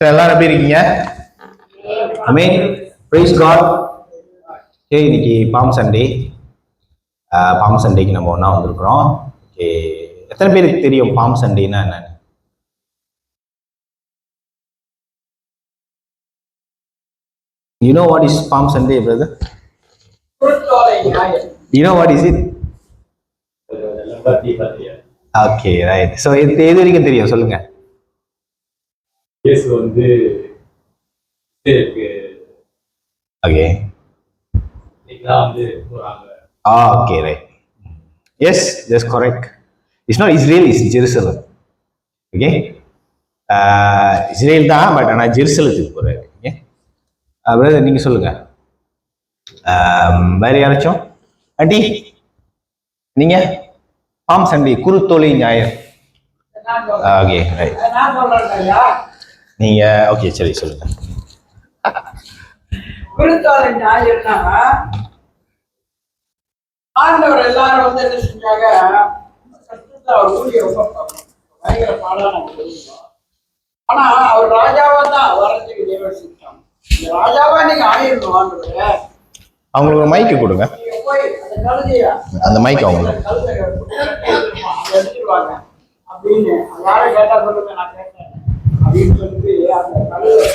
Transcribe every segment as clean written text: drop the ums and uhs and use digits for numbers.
எல்லாரும் எப்படி இருக்கீங்க? ஆமென். Praise God. இன்னைக்கு பாம் சண்டே. பாம் சண்டேக்கு நம்ம ஒன்றா வந்திருக்கிறோம். எத்தனை பேருக்கு தெரியும் பாம் சண்டேன்னா என்னன்னு? You know what is Palm Sunday, brother? You know what is it? Okay, right. So எது வரைக்கும் தெரியும் சொல்லுங்க. இயேசு வந்து Okay. வந்து போறாங்க. Okay, right. Yes, that's correct. It's not Israel, it's Jerusalem. Okay? Israel தான், பட் ஆனால் ஜெருசலத்துக்கு போறாரு. ஓகே, பிரதர் நீங்க சொல்லுங்க. வேற யாராச்சும்? ஆண்டி நீங்க? பாம் சண்டே, குருத்தோலை ஞாயிறு. Okay, right. நீங்க ஓகே, சரி சொல்லுங்க. குருத்தோலை ஞாயிறுனா ஆண்டவர் எல்லாரும் வந்து என்ன செஞ்சாங்க, பயங்கர பாடான. ஆனா அவர் ராஜாவா தான் வரதுக்கு நிர்வகிச்சாங்க. ராஜாவா நீங்க ஆயிரணும் ஆண்டவர். அவங்களுக்கு மைக்கு கொடுங்க. அந்த மைக் அவங்க எடுத்துருவாங்க அப்படின்னு யாரும் கேட்டா சொல்லுங்க, நான் கேட்டேன் அப்படின்னு சொல்லிட்டு அந்த கழுதை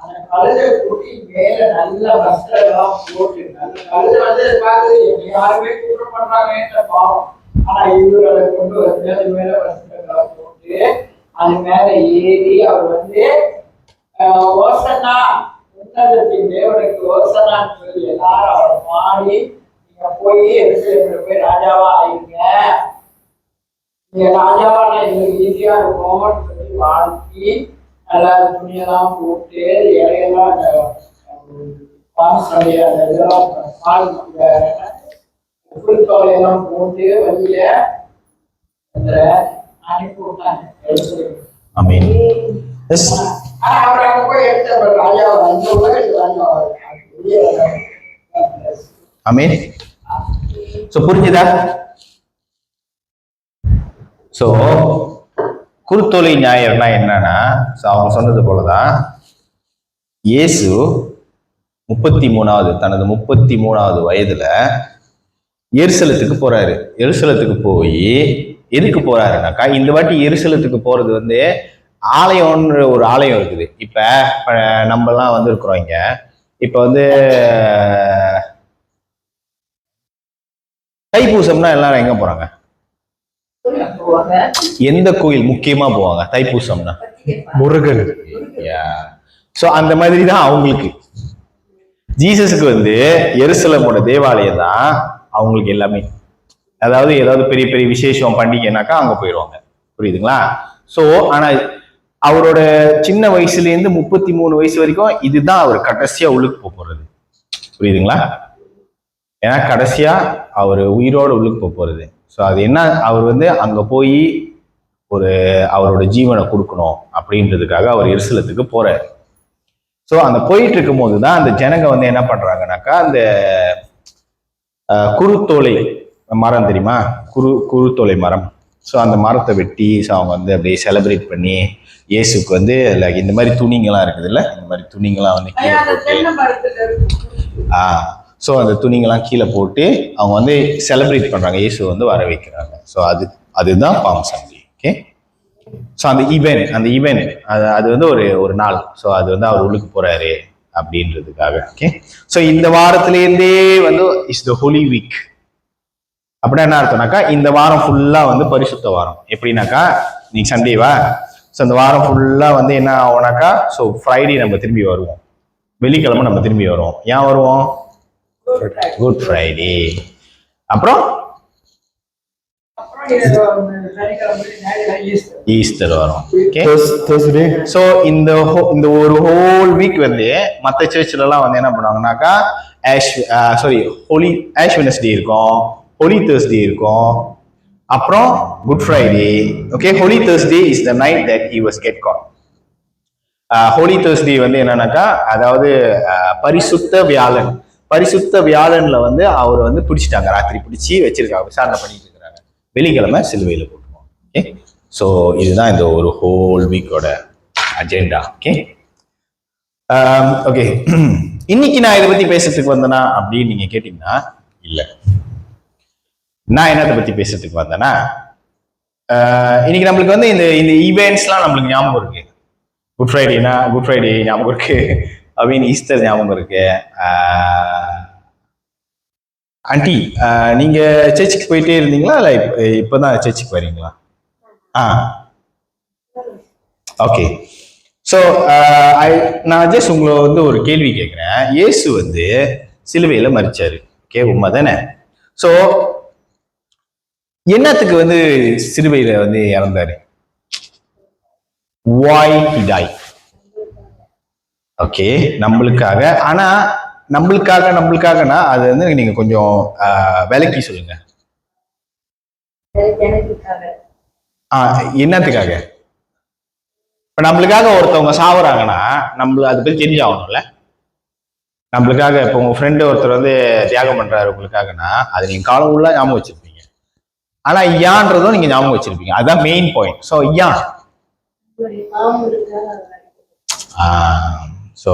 அந்த கழுதை கூட்டி மேல நல்ல வஸ்திரம் போட்டு, அந்த கழுதை வந்து பாக்குறது யாருமே கூட பண்றாங்க பாவம். ஆனா இவர் அதை கொண்டு வந்து மேல வஸ்திரம் போட்டு அது மேல ஏறி அவர் வந்து ஓசனா, உன்னதத்தின் தேவனுக்கு ஓசனான்னு சொல்லி எல்லாரும் அவரை பாடி, நீங்க போய் எருசலேமில் போய் ராஜாவா ஆயிங்க, நீங்க ராஜாவான எங்களுக்கு ஈஸியா இருக்கும்னு சொல்லி வாழ்த்தி நல்லா துணியெல்லாம் போட்டு இலையெல்லாம் அந்த பாசடைய அந்த இதெல்லாம் பால் புல்தோலையெல்லாம் போட்டு வெளியில அனுப்பி விட்டாங்க எருசலேம். ஆமென். அவர் அங்க போய் எடுத்த ராஜாவை அந்த உலகத்துக்கு ராஜாவை. ஆமென். சோ புரிஞ்சுதா? சோ குருத்தோலை ஞாயிறுனா என்னன்னா, அவங்க சொன்னது போலதான் இயேசு 33வது தனது 33வது வயதுல எருசலேத்துக்கு போறாரு. எருசலேத்துக்கு போய் எதுக்கு போறாருனாக்கா, இந்த வாட்டி எருசலேத்துக்கு போறது வந்து ஆலயம்ன்ற ஒரு ஆலயம் இருக்குது. இப்ப நம்ம எல்லாம் வந்து இருக்கிறோம் இங்க. இப்ப வந்து தைப்பூசம்னா எல்லாரும் எங்க போறாங்க? எந்த கோயில் முக்கியமா போவாங்க தைப்பூசம்னா? முருகன். சோ அந்த மாதிரி தான் அவங்களுக்கு. ஜீசஸுக்கு வந்து எருசலேமோட தேவாலயம் தான் அவங்களுக்கு எல்லாமே. அதாவது ஏதாவது பெரிய பெரிய விசேஷம் பண்டிகைனாக்கா அங்க போயிடுவாங்க. புரியுதுங்களா? சோ ஆனா அவரோட சின்ன வயசுல இருந்து 33 வயசு வரைக்கும் இதுதான் அவர் கடைசியா உள்ளுக்கு போறது. புரியுதுங்களா? ஏன்னா கடைசியா அவர் உயிரோட உள்ளுக்கு போறது. ஸோ அது என்ன, அவர் வந்து அங்க போய் ஒரு அவரோட ஜீவனை கொடுக்கணும் அப்படின்றதுக்காக அவர் எருசலேத்துக்கு போறாரு. ஸோ அந்த போயிட்டு இருக்கும் போதுதான் அந்த ஜனங்க வந்து என்ன பண்றாங்கனாக்கா, அந்த குருத்தோலை மரம் தெரியுமா? குருத்தோலை மரம். ஸோ அந்த மரத்தை வெட்டி அவங்க வந்து அப்படியே செலிப்ரேட் பண்ணி இயேசுக்கு வந்து இந்த மாதிரி துணிங்கெல்லாம் இருக்குது இல்லை, இந்த மாதிரி துணிங்கெல்லாம் வந்து கீழே போட்டு ஸோ அந்த துணிங்கெல்லாம் கீழே போட்டு அவங்க வந்து செலிப்ரேட் பண்றாங்க, இயேசு வந்து வர வைக்கிறாங்க. ஸோ அதுதான் பாம் சண்டே. ஓகே, ஸோ அந்த ஈவென்ட் அது வந்து ஒரு நாள். ஸோ அது வந்து அவர் உள்ளுக்கு போறாரு அப்படின்றதுக்காக. ஓகே, ஸோ இந்த வாரத்திலேருந்தே வந்து இஸ் த ஹோலி வீக். அப்படின்னா என்ன அர்த்தம்னாக்கா, இந்த வாரம் ஃபுல்லா வந்து பரிசுத்த வாரம். எப்படின்னாக்கா, இன்னைக்கு சண்டேவா, ஸோ இந்த வாரம் ஃபுல்லா வந்து என்ன ஆகும்னாக்கா, ஸோ ஃப்ரைடே நம்ம திரும்பி வருவோம், வெள்ளிக்கிழமை நம்ம திரும்பி வருவோம். ஏன் வருவோம்? Good Friday. அப்புறம் ஈஸ்டர் வரும். ஸோ இந்த ஒரு ஹோல் வீக் வந்து மற்ற சர்ச்சில் எல்லாம் வந்து என்ன பண்ணுவாங்கன்னாக்கா, ஆஷ் வெட்னஸ்டே இருக்கும், ஹோலி தேர்ஸ்டே இருக்கும், அப்புறம் Good Friday. Okay, Holy Thursday is the night that he was get caught. Holy Thursday வந்து என்னன்னாக்கா, அதாவது பரிசுத்த வியாழன். பரிசுத்த வியாழன்ல வந்து அவர் வந்து பிடிச்சிட்டாங்க, ராத்திரி பிடிச்சி வச்சிருக்காங்க, விசாரணை பண்ணிட்டு இருக்கிறாங்க. வெள்ளிக்கிழமை சிலுவையில போட்டுருவோம். ஓகே, ஸோ இதுதான் இந்த ஒரு ஹோல் வீக்கோட அஜெண்டா. ஓகே ஓகே இன்னைக்கு நான் இதை பத்தி பேசுறதுக்கு வந்தேனா அப்படின்னு நீங்க கேட்டீங்கன்னா இல்லை. நான் என்னத்தை பத்தி பேசுறதுக்கு வந்தேன்னா இன்னைக்கு நம்மளுக்கு வந்து இந்த இந்த ஈவெண்ட்ஸ்லாம் நம்மளுக்கு ஞாபகம் இருக்கு. குட் ஃப்ரைடே ஞாபகம் இருக்கு. அப்படின்னு ஈஸ்டர் ஞாபகம் இருக்கு. ஆண்டி நீங்க சர்ச்சுக்கு போயிட்டே இருந்தீங்களா இல்லை இப்பதான் சர்ச்சுக்கு வரீங்களா? ஓகே. ஸோ நான் ஜஸ்ட் உங்களை வந்து ஒரு கேள்வி கேட்குறேன். இயேசு வந்து சிலுவையில மரிச்சாரு. ஓகே, உண்மை தானே? ஸோ என்னத்துக்கு வந்து சிலுவையில வந்து இறந்தாரு? why he died? ஓகே, நம்மளுக்காக. ஆனா நம்மளுக்காகனா அது வந்து நீங்க கொஞ்சம் விளக்கி சொல்லுங்க. என்னத்துக்காக? இப்ப நம்மளுக்காக ஒருத்தவங்க சாவுறாங்கன்னா நம்மளுக்கு அதை பத்தி தெரிஞ்சாகணும்ல. நம்மளுக்காக இப்போ உங்க ஃப்ரெண்டு ஒருத்தர் வந்து தியாகம் பண்றாரு உங்களுக்காகனா அதை நீங்க காலம் உள்ள ஞாபகம் வச்சிருப்பீங்க. ஆனா ஐயான்றதும் நீங்க ஞாபகம் வச்சிருப்பீங்க. அதுதான் மெயின் பாயிண்ட். ஸோ ஐயா ஸோ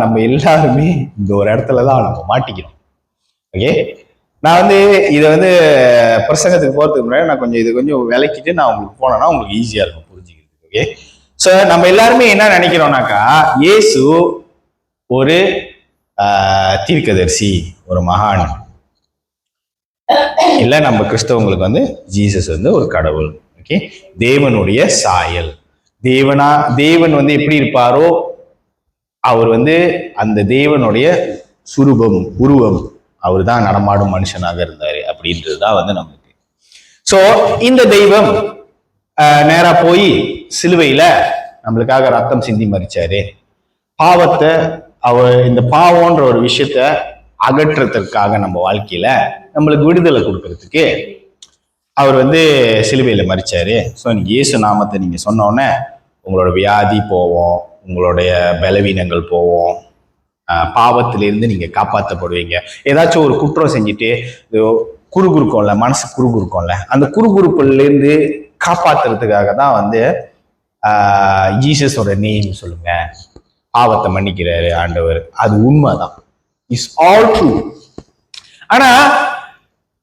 நம்ம எல்லாருமே இந்த ஒரு இடத்துலதான் நம்ம மாட்டிக்கிறோம். ஓகே, நான் வந்து இதை வந்து பிரசங்கத்துக்கு போறதுக்கு முன்னாடி நான் கொஞ்சம் விளக்கிட்டு நான் உங்களுக்கு போனேன்னா உங்களுக்கு ஈஸியா இருக்கும் புரிஞ்சுக்கிறதுக்கு. ஓகே, ஸோ நம்ம எல்லாருமே என்ன நினைக்கிறோம்னாக்கா இயேசு ஒரு தீர்க்கதரிசி, ஒரு மகான். இல்ல நம்ம கிறிஸ்தவங்களுக்கு வந்து ஜீசஸ் வந்து ஒரு கடவுள். ஓகே, தேவனுடைய சாயல். தேவன் வந்து எப்படி இருப்பாரோ அவர் வந்து அந்த தேவனுடைய உருவம் அவர் தான் நடமாடும் மனுஷனாக இருந்தாரு அப்படின்றதுதான் வந்து நமக்கு. சோ இந்த தெய்வம் நேரா போய் சிலுவையில நம்மளுக்காக ரத்தம் சிந்தி மரிச்சாரு. பாவத்தை இந்த பாவம்ன்ற ஒரு விஷயத்த அகற்றத்திற்காக நம்ம வாழ்க்கையில நம்மளுக்கு விடுதலை கொடுக்கறதுக்கு அவர் வந்து சிலுவையில மரிச்சாரு. ஸோ இன்னைக்கு இயேசு நாமத்தை நீங்க சொன்ன உடனே உங்களோட வியாதி போவோம், உங்களுடைய பலவீனங்கள் போவோம், பாவத்திலிருந்து நீங்க காப்பாற்றப்படுவீங்க. ஏதாச்சும் ஒரு குற்றம் செஞ்சுட்டு குறுகுறுக்கோம்ல, மனசு குறுகுறுக்கோம்ல, அந்த குறுகுறுப்புல இருந்து காப்பாத்துறதுக்காக தான் வந்து ஜீசஸோட நேம் சொல்லுங்க, பாவத்தை மன்னிக்கிறாரு ஆண்டவர். அது உண்மைதான், இட்ஸ் ஆல் ட்ரூ. ஆனா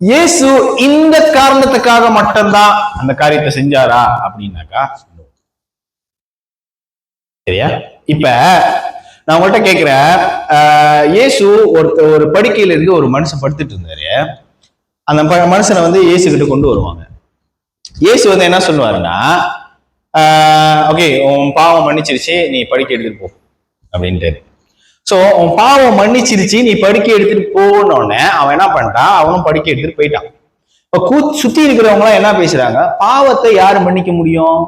இயேசு இந்த காரணத்துக்காக மட்டும்தான் அந்த காரியத்தை செஞ்சாரா அப்படின்னாக்கா சரியா? இப்ப நான் உங்கள்கிட்ட கேட்கிறேன், இயேசு ஒரு படுக்கையில இருந்து ஒரு மனுஷன் படுத்துட்டு இருந்தாரு. அந்த மனுஷனை வந்து இயேசு கிட்ட கொண்டு வருவாங்க. இயேசு வந்து என்ன சொல்லுவாருன்னா, ஓகே உன் பாவம் மன்னிச்சிருச்சு, நீ படுக்கை எடுத்துட்டு போ அப்படின்ட்டு. சோ உன் பாவம் மன்னிச்சிருச்சு, நீ படுக்கை எடுத்துட்டு போனோடனே அவன் என்ன பண்ணிட்டான், அவனும் படுக்கை எடுத்துட்டு போயிட்டான். இப்ப சுத்தி இருக்கிறவங்க எல்லாம் என்ன பேசுறாங்க, பாவத்தை யாரு மன்னிக்க முடியும்?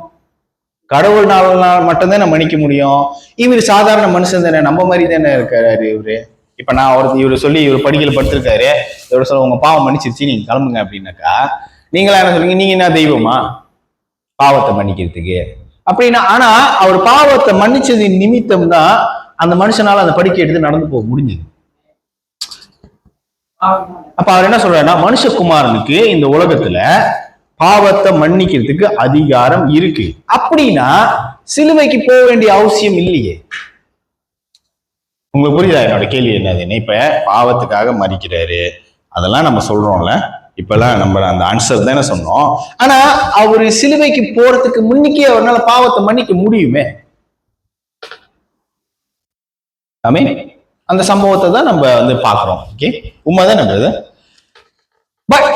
கடவுள்னால மட்டும்தான் மன்னிக்க முடியும். இவர் சாதாரண மனுஷன் தானே, நம்ம மாதிரி தானே இருக்காரு இவரு. இப்ப நான் இவரு சொல்லி இவர் படுக்கையில படுத்திருக்காரு, இவரு சொல்ல உங்க பாவம் மன்னிச்சிருச்சு நீங்க கிளம்புங்க அப்படின்னாக்கா நீங்களா என்ன சொல்லுங்க, நீங்க என்ன தெய்வமா பாவத்தை மன்னிக்கிறதுக்கு அப்படின்னா? ஆனா அவர் பாவத்தை மன்னிச்சது நிமித்தம் தான் அந்த மனுஷனால அந்த படுக்கை எடுத்து நடந்து போக முடிஞ்சது. அப்ப அவர் என்ன சொல்றாருன்னா, மனுஷகுமாரனுக்கு இந்த உலகத்துல பாவத்தை மன்னிக்கிறதுக்கு அதிகாரம் இருக்கு. அப்படின்னா சிலுவைக்கு போக வேண்டிய அவசியம் இல்லையே. உங்களுக்கு புரியுதா என்னோட கேள்வி என்னதுன்னு? இப்ப பாவத்துக்காக மறிக்கிறாரு அதெல்லாம் நம்ம சொல்றோம்ல, இப்பெல்லாம் நம்ம அந்த ஆன்சர் தானே சொன்னோம். ஆனா அவரு சிலுவைக்கு போறதுக்கு முன்னிக்கே அவரால் பாவத்தை மன்னிக்க முடியுமே. ஆமென். அந்த சம்பவத்தை தான் நம்ம வந்து பாக்குறோம். ஓகே, உண்மைதான் நம்புறது. பட்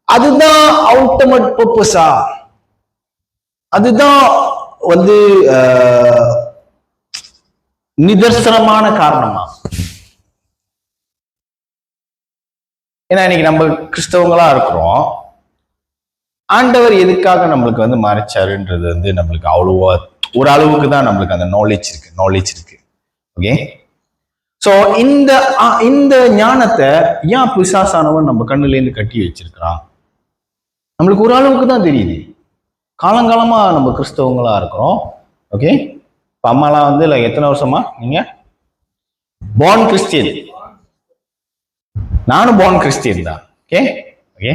அதுதான் அல்டிமேட் பர்பஸா? அதுதான் வந்து நிதர்சனமான காரணமா? ஏன்னா இன்னைக்கு நம்ம கிறிஸ்தவங்களா இருக்கிறோம். ஆண்டவர் எதுக்காக நம்மளுக்கு வந்து மறைச்சாருன்றது வந்து நம்மளுக்கு அவ்வளவா, ஒரு அளவுக்கு தான் நம்மளுக்கு அந்த நாலேஜ் இருக்கு. ஓகே, சோ இந்த ஞானத்தை ஏன் பிசாசானவன் நம்ம கண்ணுல இருந்து கட்டி வச்சிருக்கிறான் நம்மளுக்கு ஒரு அளவுக்கு தான் தெரியுது. காலங்காலமா நம்ம கிறிஸ்தவங்களா இருக்கிறோம். ஓகே, இப்ப அம்மாலாம் வந்து எத்தனை வருஷமா நீங்க born கிறிஸ்டியன்? நானும் born கிறிஸ்டியன் தான். ஓகே,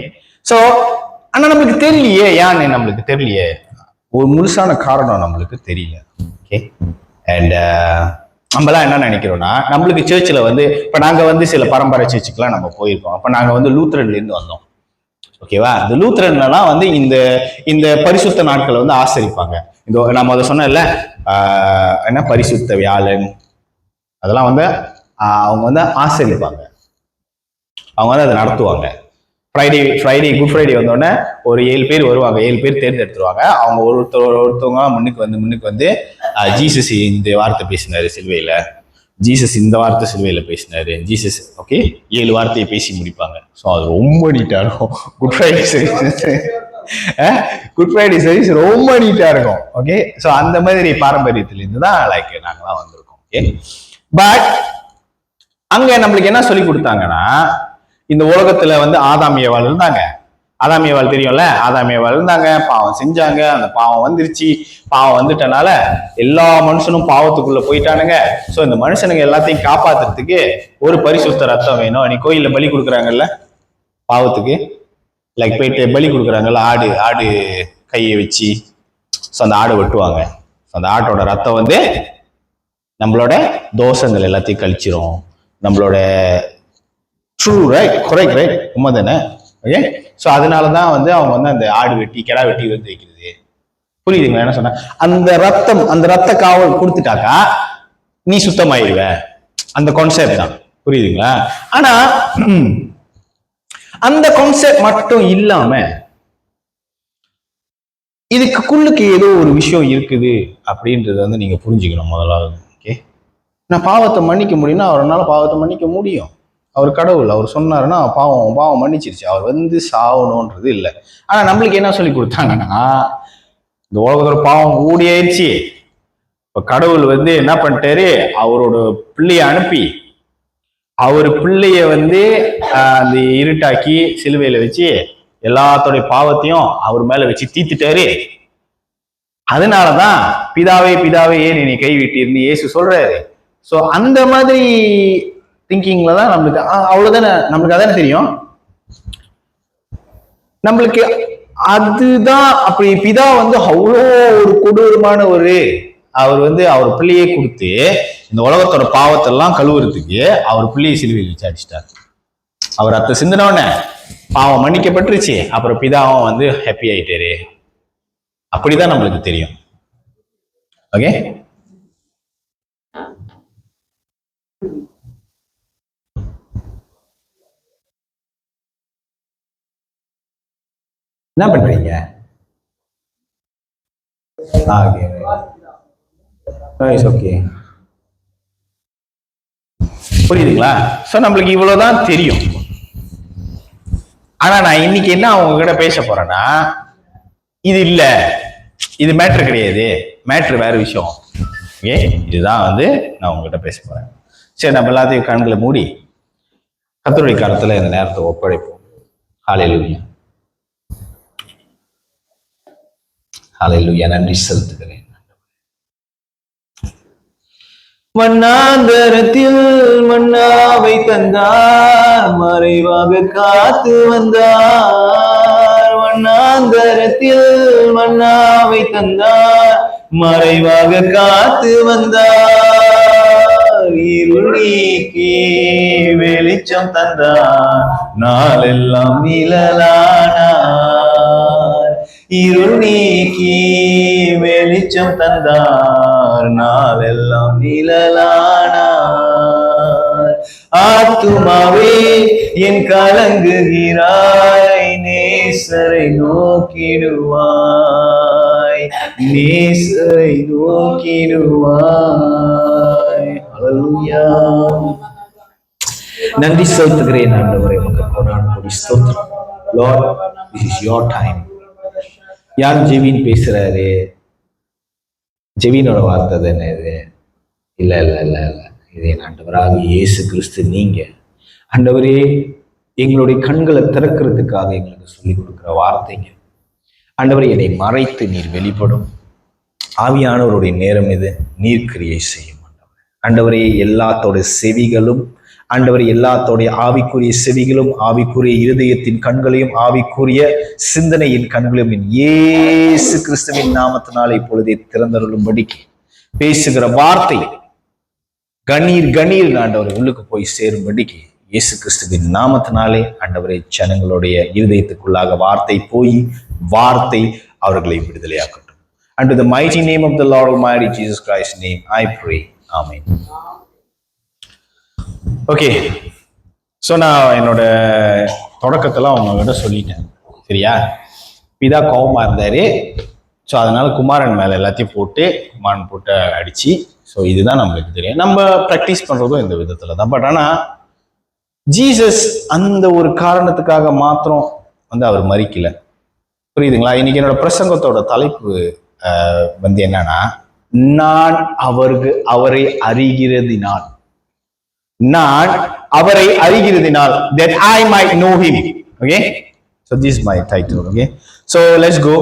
சோ ஆனா நம்மளுக்கு தெரியலையே, ஏன்னு நம்மளுக்கு தெரியலையே, ஒரு முழுசான காரணம் நம்மளுக்கு தெரியல. ஓகே. அண்ட் நம்மளாம் என்ன நினைக்கிறோம்னா, நம்மளுக்கு சர்ச்சில் வந்து இப்போ நாங்கள் வந்து சில பரம்பரை சர்ச்சுக்கெல்லாம் நம்ம போயிருக்கோம். அப்போ நாங்கள் வந்து லூத்ரன்லேருந்து வந்தோம். ஓகேவா? இந்த லூத்ரன்லாம் வந்து இந்த இந்த பரிசுத்த நாட்களை வந்து ஆசரிப்பாங்க. இந்த நம்ம அதை சொன்னல என்ன பரிசுத்த வியாழன், அதெல்லாம் வந்து அவங்க வந்து ஆசரிப்பாங்க, அவங்க வந்து அதை நடத்துவாங்க. ஃப்ரைடே குட் ஃப்ரைடே வந்தோடனே ஒரு 7 பேர் வருவாங்க, 7 பேர் தேர்ந்தெடுத்துருவாங்க. அவங்க ஒருத்தவங்க முன்னுக்கு வந்து ஜீசஸ் இந்த வார்த்தை பேசினாரு சிலுவையில, ஜீசஸ் இந்த வார்த்தை சிலுவையில பேசினாரு, ஜீசஸ் ஓகே 7 வார்த்தையை பேசி முடிப்பாங்க. ஸோ அது ரொம்ப நீட்டா இருக்கும். குட் ஃப்ரைடே சர்வீஸ் ரொம்ப நீட்டா இருக்கும். ஓகே. ஸோ அந்த மாதிரி பாரம்பரியத்திலிருந்து தான் லைக் நாங்களாம் வந்திருக்கோம். ஓகே. பட் அங்க நம்மளுக்கு என்ன சொல்லி கொடுத்தாங்கன்னா, இந்த உலகத்துல வந்து ஆதாம் ஏவாள் இருந்தாங்க. ஆதாம் ஏவாள் தெரியும்ல, ஆதாம் ஏவாள் இருந்தாங்க, பாவம் செஞ்சாங்க, அந்த பாவம் வந்துருச்சு. பாவம் வந்துட்டனால எல்லா மனுஷனும் பாவத்துக்குள்ள போயிட்டானுங்க. ஸோ இந்த மனுஷனுங்க எல்லாத்தையும் காப்பாத்துறதுக்கு ஒரு பரிசுத்த ரத்தம் வேணும். நீ கோயில்ல பலி கொடுக்குறாங்கல்ல பாவத்துக்கு, லைக் போயிட்டு பலி கொடுக்குறாங்கல்ல, ஆடு கையை வச்சு, ஸோ அந்த ஆடை வெட்டுவாங்க. அந்த ஆட்டோட ரத்தம் வந்து நம்மளோட தோஷங்கள் எல்லாத்தையும் கழிச்சிரும். நம்மளோட ட்ரூ ரைட், கரெக்ட் ரைட், உண்மை தானே? ஓகே. ஸோ அதனாலதான் வந்து அவங்க வந்து அந்த ஆடு வெட்டி கிடா வெட்டி வந்து வைக்கிறது. புரியுதுங்களா என்ன சொன்ன? அந்த ரத்த காவல் கொடுத்துட்டாக்கா நீ சுத்தமாயிருவ, அந்த கான்செப்ட் தான். புரியுதுங்களா? ஆனா அந்த கான்செப்ட் மட்டும் இல்லாம இதுக்குள்ளுக்கு ஏதோ ஒரு விஷயம் இருக்குது அப்படின்றத வந்து நீங்க புரிஞ்சுக்கணும் முதலாவது. ஓகே. நான் பாவத்தை மன்னிக்க முடியும்னா அவரால் பாவத்தை மன்னிக்க முடியும். அவர் கடவுள், அவர் சொன்னாருன்னா பாவம் மன்னிச்சிருச்சு. அவர் வந்து சாவணும்ன்றது இல்லை. ஆனா நம்மளுக்கு என்ன சொல்லி கொடுத்தாங்கன்னா, இந்த உலகத்தோட பாவம் கூடியாயிடுச்சு. இப்ப கடவுள் வந்து என்ன பண்ணிட்டாரு, அவரோட பிள்ளைய அனுப்பி அவர் பிள்ளைய வந்து அந்த இருட்டாக்கி சிலுவையில வச்சு எல்லாத்தோடைய பாவத்தையும் அவர் மேல வச்சு தீத்துட்டாரு. அதனாலதான் பிதாவே ஏன் என்னை கைவிட்டிருந்து இயேசு சொல்றாரு. சோ அந்த மாதிரி திங்கிங்ல தான் நம்மளுக்கு அவ்வளவுதானே, நம்மளுக்கு அதானே தெரியும். நம்மளுக்கு அதுதான் அப்படி. பிதா வந்து அவ்வளோ ஒரு கொடூரமான அவர் வந்து அவர் பிள்ளையை கொடுத்து இந்த உலகத்தோட பாவத்தெல்லாம் கழுவுறதுக்கு அவர் பிள்ளையை சிலுவையில் வச்சு அடிச்சிட்டார். அவர் அத்தை சிந்தினோடனே பாவம் மன்னிக்கப்பட்டுருச்சு. அப்புறம் பிதாவும் வந்து ஹாப்பி ஆயிட்டாரு. அப்படிதான் நம்மளுக்கு தெரியும். ஓகே. என்ன பண்றீங்க? ஓகே, புரியுதுங்களா? சோ நம்மளுக்கு இவ்வளவுதான் தெரியும். ஆனா நான் இன்னைக்கு என்ன அவங்க கிட்ட பேச போறேன்னா, இது இல்ல, இது மேட்ரு கிடையாது, மேட்ரு வேற விஷயம். ஓகே. இதுதான் வந்து நான் உங்ககிட்ட பேச போறேன். சரி, நம்ம எல்லாத்தையும் கண்களை மூடி கர்த்தருடைய கரத்துல இந்த நேரத்தை ஒப்படைப்போம். ஹல்லேலூயா, ஹல்லேலூயா. நன்றி செலுத்துகிறேன். மண்ணாந்தரத்தில் மன்னாவை தந்தார், மறைவாக காத்து வந்தார். மண்ணாந்தரத்தில் மன்னாவை தந்தார், மறைவாக காத்து வந்தார். இருள் நீக்கி வெளிச்சம் தந்தார், நாளெல்லாம் நிழலானார். இருள் நீக்கி வெளிச்சம் தந்தார், நாளெல்லாம் நிழலானார். ஆத்துமாவே என் கலங்குகிறாய், நேசரை நோக்கிடுவாய், நேசரை நோக்கிடுவாய். ஹல்லேலூயா. நன்றி செலுத்துகிறேன் ஆண்டவரே, உமக்கு கொடான ஸ்தோத்திரம். Lord, this is your time. யார் ஜெவின் பேசுறாரு? ஜெவினோட வார்த்தை தானே இது? இல்ல இல்ல இல்ல இல்ல, இதே ஆண்டவராக இயேசு கிறிஸ்து நீங்க ஆண்டவரே எங்களுடைய கண்களை திறக்கிறதுக்காக எங்களுக்கு சொல்லிக் கொடுக்குற வார்த்தைங்க. ஆண்டவரே, என்னை மறைத்து நீர் வெளிப்படும். ஆவியானவருடைய நேரம் இது, நீர் கிரியை செய்யும். ஆண்டவரே, எல்லாத்தோட செவிகளும் ஆண்டவர் எல்லாத்தோடைய ஆவிக்குரிய செவிகளும், ஆவிக்குரிய இருதயத்தின் கண்களையும், ஆவிக்குரிய சிந்தனையின் கண்களையும் இயேசு கிறிஸ்துவின் நாமத்தினாலே இப்பொழுதே திறந்தருளும்படிக்கு பேசுகிற வார்த்தை கணீர் கணீர் ஆண்டவர் உள்ளுக்கு போய் சேரும்படிக்கு இயேசு கிறிஸ்துவின் நாமத்தினாலே ஆண்டவரை ஜனங்களுடைய இருதயத்துக்குள்ளாக வார்த்தை போய் வார்த்தை அவர்களை விடுதலையாக்கட்டும். And to the mighty name of the Lord Almighty Jesus Christ's name I pray. Amen. Okay, so நான் என்னோட தொடக்கத்தெல்லாம் உங்ககிட்ட சொல்லிட்டேன், சரியா? பிதா கோபமா இருந்தாரு. ஸோ அதனால குமாரன் மேலே எல்லாத்தையும் போட்டு குமாரன் போட்டு அடிச்சு, ஸோ இதுதான் நம்மளுக்கு தெரியும். நம்ம ப்ராக்டிஸ் பண்றதும் இந்த விதத்துல தான். பட் ஆனால் ஜீசஸ் அந்த ஒரு காரணத்துக்காக மாத்திரம் அவர் மறிக்கல, புரியுதுங்களா? இன்னைக்கு என்னோட பிரசங்கத்தோட தலைப்பு என்னன்னா, நான் அவரை அறிகிறதினால், நான் அவரை அறிகிறதினால், that I might know him. Okay, so this is my title. Okay, so let's go.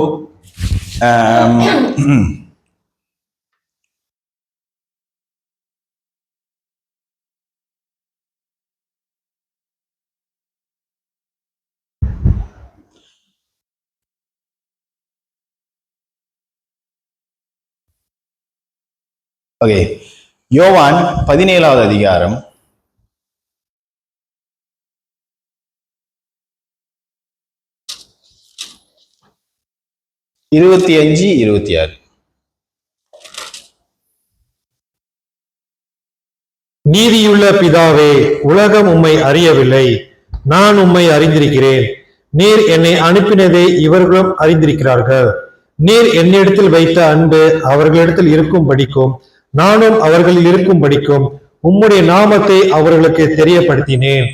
Okay, யோவான் 17வது அதிகாரம் 25-26. நீதியுள்ள பிதாவே, உலகம் உம்மை அறியவில்லை, நான் உம்மை அறிந்திருக்கிறேன். நீர் என்னை அனுப்பினதை இவர்களும் அறிந்திருக்கிறார்கள். நீர் என்னிடத்தில் வைத்த அன்பு அவர்களிடத்தில் இருக்கும் படிக்கும், நானும் அவர்களில் இருக்கும் படிக்கும் உம்முடைய நாமத்தை அவர்களுக்கு தெரியப்படுத்தினேன்,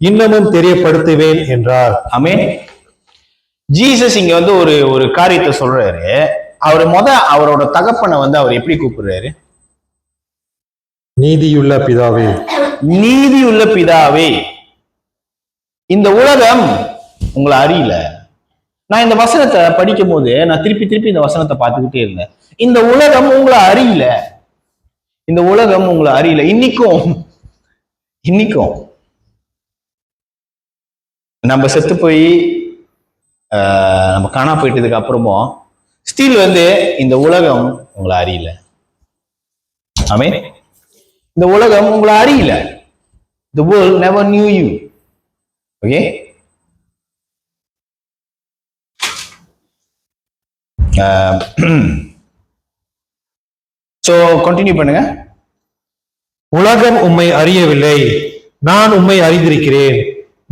இன்னமும் தெரியப்படுத்துவேன் என்றார். ஆமென். ஜீசஸ் இங்க ஒரு காரியத்தை சொல்றாரு. அவரோட தகப்பனை அவர் எப்படி கூப்பிடுறாரு? நீதியுள்ள பிதாவே. நீதியுள்ள பிதாவே, இந்த உலகம் உங்களை அறியல. நான் இந்த வசனத்தை படிக்கும் போது நான் திருப்பி இந்த வசனத்தை பார்த்துக்கிட்டே இருந்தேன். இந்த உலகம் உங்களை அறியல, இந்த உலகம் உங்களை அறியல. இன்னைக்கும் நம்ம செத்து போய் நம்ம காணா போயிட்டதுக்கு அப்புறமும் ஸ்டில் இந்த உலகம் உங்களை அறியல. ஆமென். இந்த உலகம் உங்களை அறியல. The world never knew you. Okay? So continue பண்ணுங்க. உலகம் உம்மை அறியவில்லை, நான் உம்மை அறிந்திருக்கிறேன்.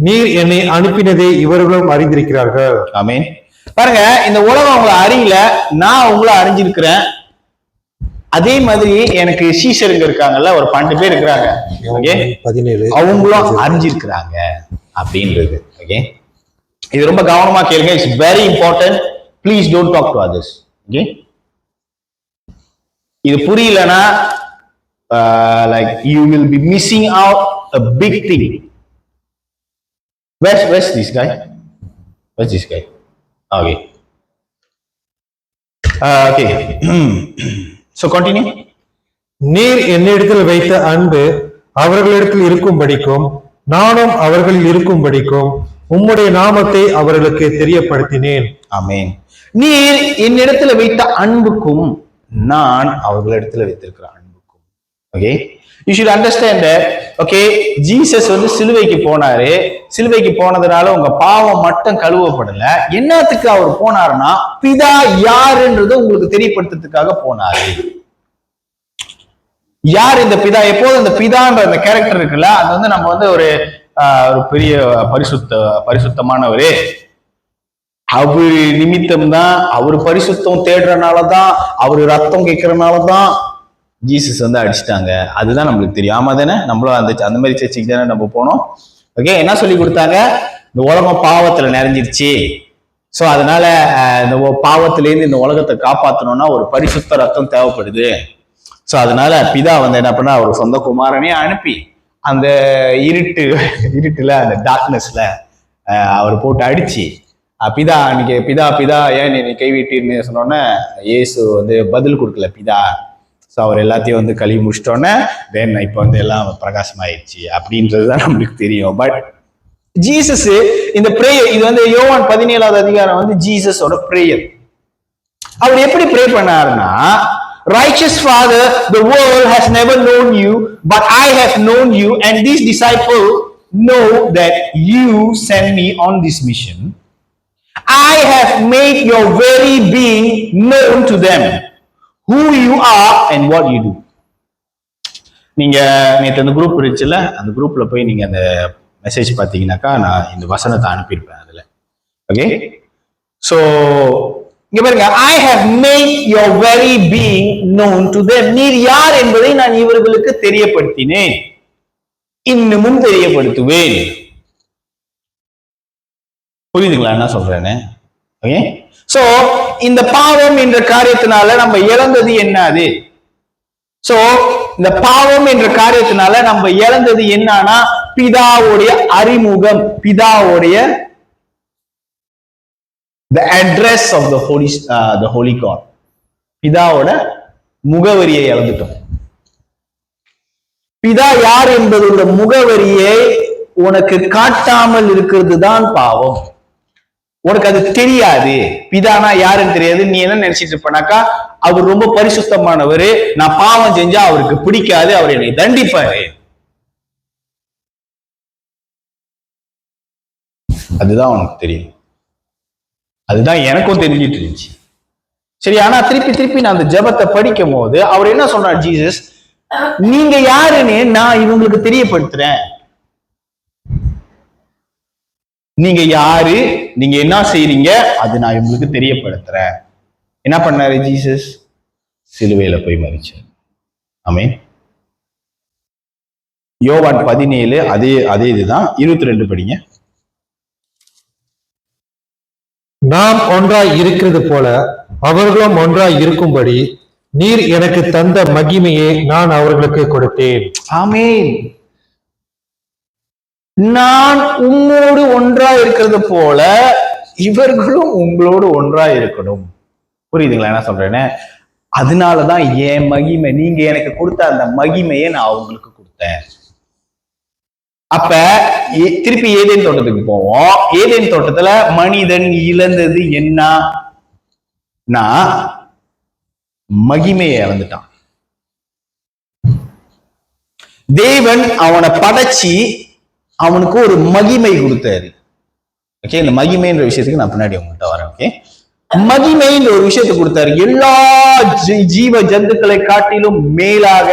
நீர் என்னை அனுப்பினதை இவர்களும் அறிந்திருக்கிறார்கள். ஆமென். பாருங்க, இந்த உலகம் உங்களை அறியல, நான் உங்களை அறிஞ்சிருக்கிறேன். அதே மாதிரி எனக்கு சீஷருங்க இருக்காங்கல்ல, ஒரு 12 பேர் இருக்கிறாங்க. ஓகே, 17 அவங்களும் அறிஞ்சிருக்கிறாங்க அப்படின்றது. ஓகே, இது ரொம்ப கவனமா கேளுங்க. It's very important. Please don't talk to others. Okay, இது புரியலனா like you will be missing out a big thing. Where's this guy? Where's this guy? Okay. Okay. So continue. நீர் என்னிடத்தில் வைத்த அன்பு அவர்களிடத்தில் இருக்கும் படிக்கும், நானும் அவர்களில் இருக்கும் படிக்கும் உம்முடைய நாமத்தை அவர்களுக்கு தெரியப்படுத்தினேன். ஆமென். நீர் என்னிடத்துல வைத்த அன்புக்கும் நான் அவர்களிடத்துல வைத்திருக்கிற அன்புக்கும். Okay, you should understand that. Okay, Jesus சிலுவைக்கு போனாரு. சிலுவைக்கு போனதுனால உங்க பாவம் மட்டும் கழுவப்படல. என்னத்துக்கு அவர் போனாருன்னா, பிதா யாருன்றது உங்களுக்கு தெரியப்படுத்துறதுக்காக போனாரு. யார் இந்த பிதா? எப்போதும் இந்த பிதான்ற அந்த கேரக்டர் இருக்குல்ல, அது நம்ம ஒரு பெரிய பரிசுத்தமானவரு, அவரு நிமித்தம் தான், அவரு பரிசுத்தம் தேடுறனாலதான், அவரு ரத்தம் கேட்கறனாலதான் ஜீசஸ் அடிச்சிட்டாங்க. அதுதான் நம்மளுக்கு தெரியும். ஆமா தானே? நம்மளும் அந்த மாதிரி சர்ச்சைக்கு தானே நம்ம போனோம். ஓகே, என்ன சொல்லி கொடுத்தாங்க? இந்த உலகம் பாவத்துல நிறைஞ்சிருச்சு. ஸோ அதனால இந்த பாவத்திலேருந்து இந்த உலகத்தை காப்பாற்றணும்னா ஒரு பரிசுத்த ரத்தம் தேவைப்படுது. ஸோ அதனால பிதா என்ன பண்ணா, ஒரு சொந்த குமாரனே அனுப்பி அந்த இருட்டுல அந்த டார்க்னஸ்ல அவர் போட்டு அடிச்சு, பிதா அன்னைக்கு பிதா ஏன் நீ கைவிட்டீர்னு சொன்னோன்னே இயேசு பதில் கொடுக்கல. பிதா ஸோ அவர் எல்லாத்தையும் வந்து கழுவி முடிச்சிட்டோன்னே தென் இப்போ வந்து எல்லாம் பிரகாசமாயிடுச்சு அப்படின்றது தான் நம்மளுக்கு தெரியும். பட் ஜீசஸ் இந்த பிரேயர், இது வந்து யோவான் 17வது அதிகாரம் வந்து ஜீசஸோட பிரேயர். அவர் எப்படி ப்ரே பண்ணாருன்னா, righteous Father, the world has never known you, but I have known you, and these disciples know that you sent me on this mission. I have made your very being known to them, who you are and what you do. நீங்க நேற்று அந்த group இருந்துச்சுல்ல, அந்த குரூப்ல போய் நீங்க அந்த message பார்த்தீங்கன்னாக்கா நான் இந்த வசனத்தை அனுப்பியிருப்பேன் அதுல. ஓகே, ஸோ இங்க பாருங்க, I have made your very being known to them. நீர் யார் என்பதை நான் இவர்களுக்கு தெரியப்படுத்தினேன், இன்னமும் தெரியப்படுத்துவேன். புரியுதுங்களா என்ன சொல்றேன்னு? ஓகே, சோ இந்த பாவம் என்ற காரியத்தினால நம்ம இழந்தது என்னது? சோ இந்த பாவம் என்ற காரியத்தினால நம்ம இழந்தது என்னன்னா, பிதாவுடைய அறிமுகம், பிதாவுடைய the address of the holy God, பிதாவோட முகவரியை இழந்துட்டோம். பிதா யார் என்பது இந்த முகவரியை உனக்கு காட்டாமல் இருக்கிறது தான் பாவம். உனக்கு அது தெரியாது, பிதானா யாருன்னு தெரியாது. நீ என்ன நினைச்சிட்டு இருப்பனாக்கா, அவர் ரொம்ப பரிசுத்தமானவர், நான் பாவம் செஞ்சா அவருக்கு பிடிக்காது, அவர் என்னை தண்டிப்பாரு. அதுதான் உனக்கு தெரியும், அதுதான் எனக்கும் தெரிஞ்சிட்டு இருந்துச்சு. சரி, ஆனா திருப்பி நான் அந்த ஜெபத்தை படிக்கும் போது அவர் என்ன சொல்றார், ஜீசஸ் நீங்க யாருன்னு நான் இவங்களுக்கு தெரியப்படுத்துறேன். நீங்க யாரு, நீங்க என்ன செய்றீங்க, அது நான் இவங்களுக்கு தெரியப்படுத்துறேன். என்ன பண்ணாரு ஜீசஸ்? சிலுவையில போய் மரிச்சார். ஆமென். யோவான் 17 அதே இதுதான். 22 படிங்க. நாம் ஒன்றாய் இருக்கிறது போல அவர்களும் ஒன்றாய் இருக்கும்படி நீர் எனக்கு தந்த மகிமையை நான் அவர்களுக்கு கொடுத்தேன். ஆமென். நான் உம்மோடு ஒன்றாய் இருக்கிறது போல இவர்களும் உங்களோடு ஒன்றாய் இருக்கணும். புரியுதுங்களா என்ன சொல்றேன்னு? அதனாலதான் என் மகிமை, நீங்க எனக்கு கொடுத்த அந்த மகிமையை நான் அவங்களுக்கு கொடுத்தேன். அப்ப திருப்பி ஏதேன் தோட்டத்துக்கு போவோம். ஏதேன் தோட்டத்துல மனிதன் இழந்தது என்னன்னா மகிமையை இழந்துட்டான். தேவன் அவனை படைச்சி அவனுக்கு ஒரு மகிமை கொடுத்தாரு. ஓகே, இந்த மகிமைன்ற விஷயத்துக்கு நான் பின்னாடி உங்கள்கிட்ட வரேன். ஓகே, மகிமைன்ற ஒரு விஷயத்தை கொடுத்தாரு. எல்லா ஜீவ ஜந்துக்களை காட்டிலும் மேலாக,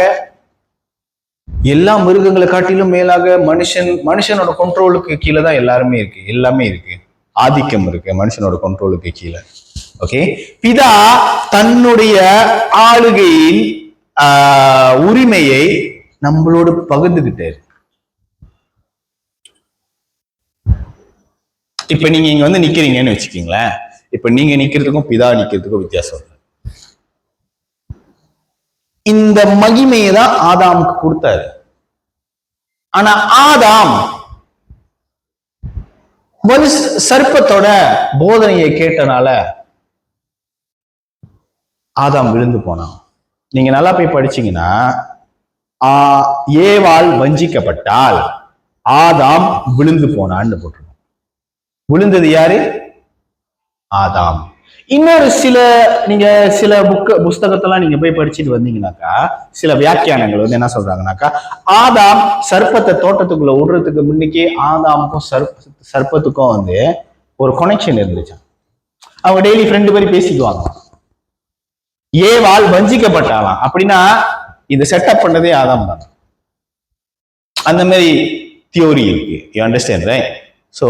எல்லா மிருகங்களை காட்டிலும் மேலாக மனுஷனோட கண்ட்ரோலுக்கு கீழே தான் எல்லாருமே இருக்கு, எல்லாமே இருக்கு. ஆதிக்கம் இருக்கு மனுஷனோட கண்ட்ரோலுக்கு கீழே. ஓகே, பிதா தன்னுடைய ஆளுகையின் உரிமையை நம்மளோடு பகிர்ந்துகிட்டாரு. இப்ப நீங்க இங்க வந்து நிக்கிறீங்கன்னு வச்சுக்கீங்களேன். இப்ப நீங்க நிக்கிறதுக்கும் பிதா நிக்கிறதுக்கும் வித்தியாசம். இந்த மகிமையை தான் ஆதாமுக்கு கொடுத்தாரு. ஆனா ஆதாம் சர்ப்பத்தோட போதனையை கேட்டனால ஆதாம் விழுந்து போனான். நீங்க நல்லா போய் படிச்சீங்கன்னா, ஏவாள் வஞ்சிக்கப்பட்டால் ஆதாம் விழுந்து போனான்னு போட்டிருக்கோம். விழுந்தது யாரு? ஆதாம். இன்னொரு நீங்க சில புஸ்தகத்தெல்லாம் நீங்க போய் படிச்சுட்டு வந்தீங்கன்னாக்கா, சில வியாக்கியானங்கள் வந்து என்ன சொல்றாங்கன்னாக்கா, ஆதாம் சர்ப்பத்தை தோட்டத்துக்குள்ள விடுறதுக்கு முன்னுக்கே ஆதாமுக்கும் சர்ப்பத்துக்கும் வந்து ஒரு கனெக்ஷன் இருந்துச்சு. அவங்க டெய்லி ஃப்ரெண்டு மாதிரி பேசிக்குவாங்க. ஏவாள் வஞ்சிக்கப்பட்டாலாம் அப்படின்னா இது செட்டப் பண்ணதே ஆதாம் தான். அந்த மாதிரி தியோரி இருக்கு. You understand right? சோ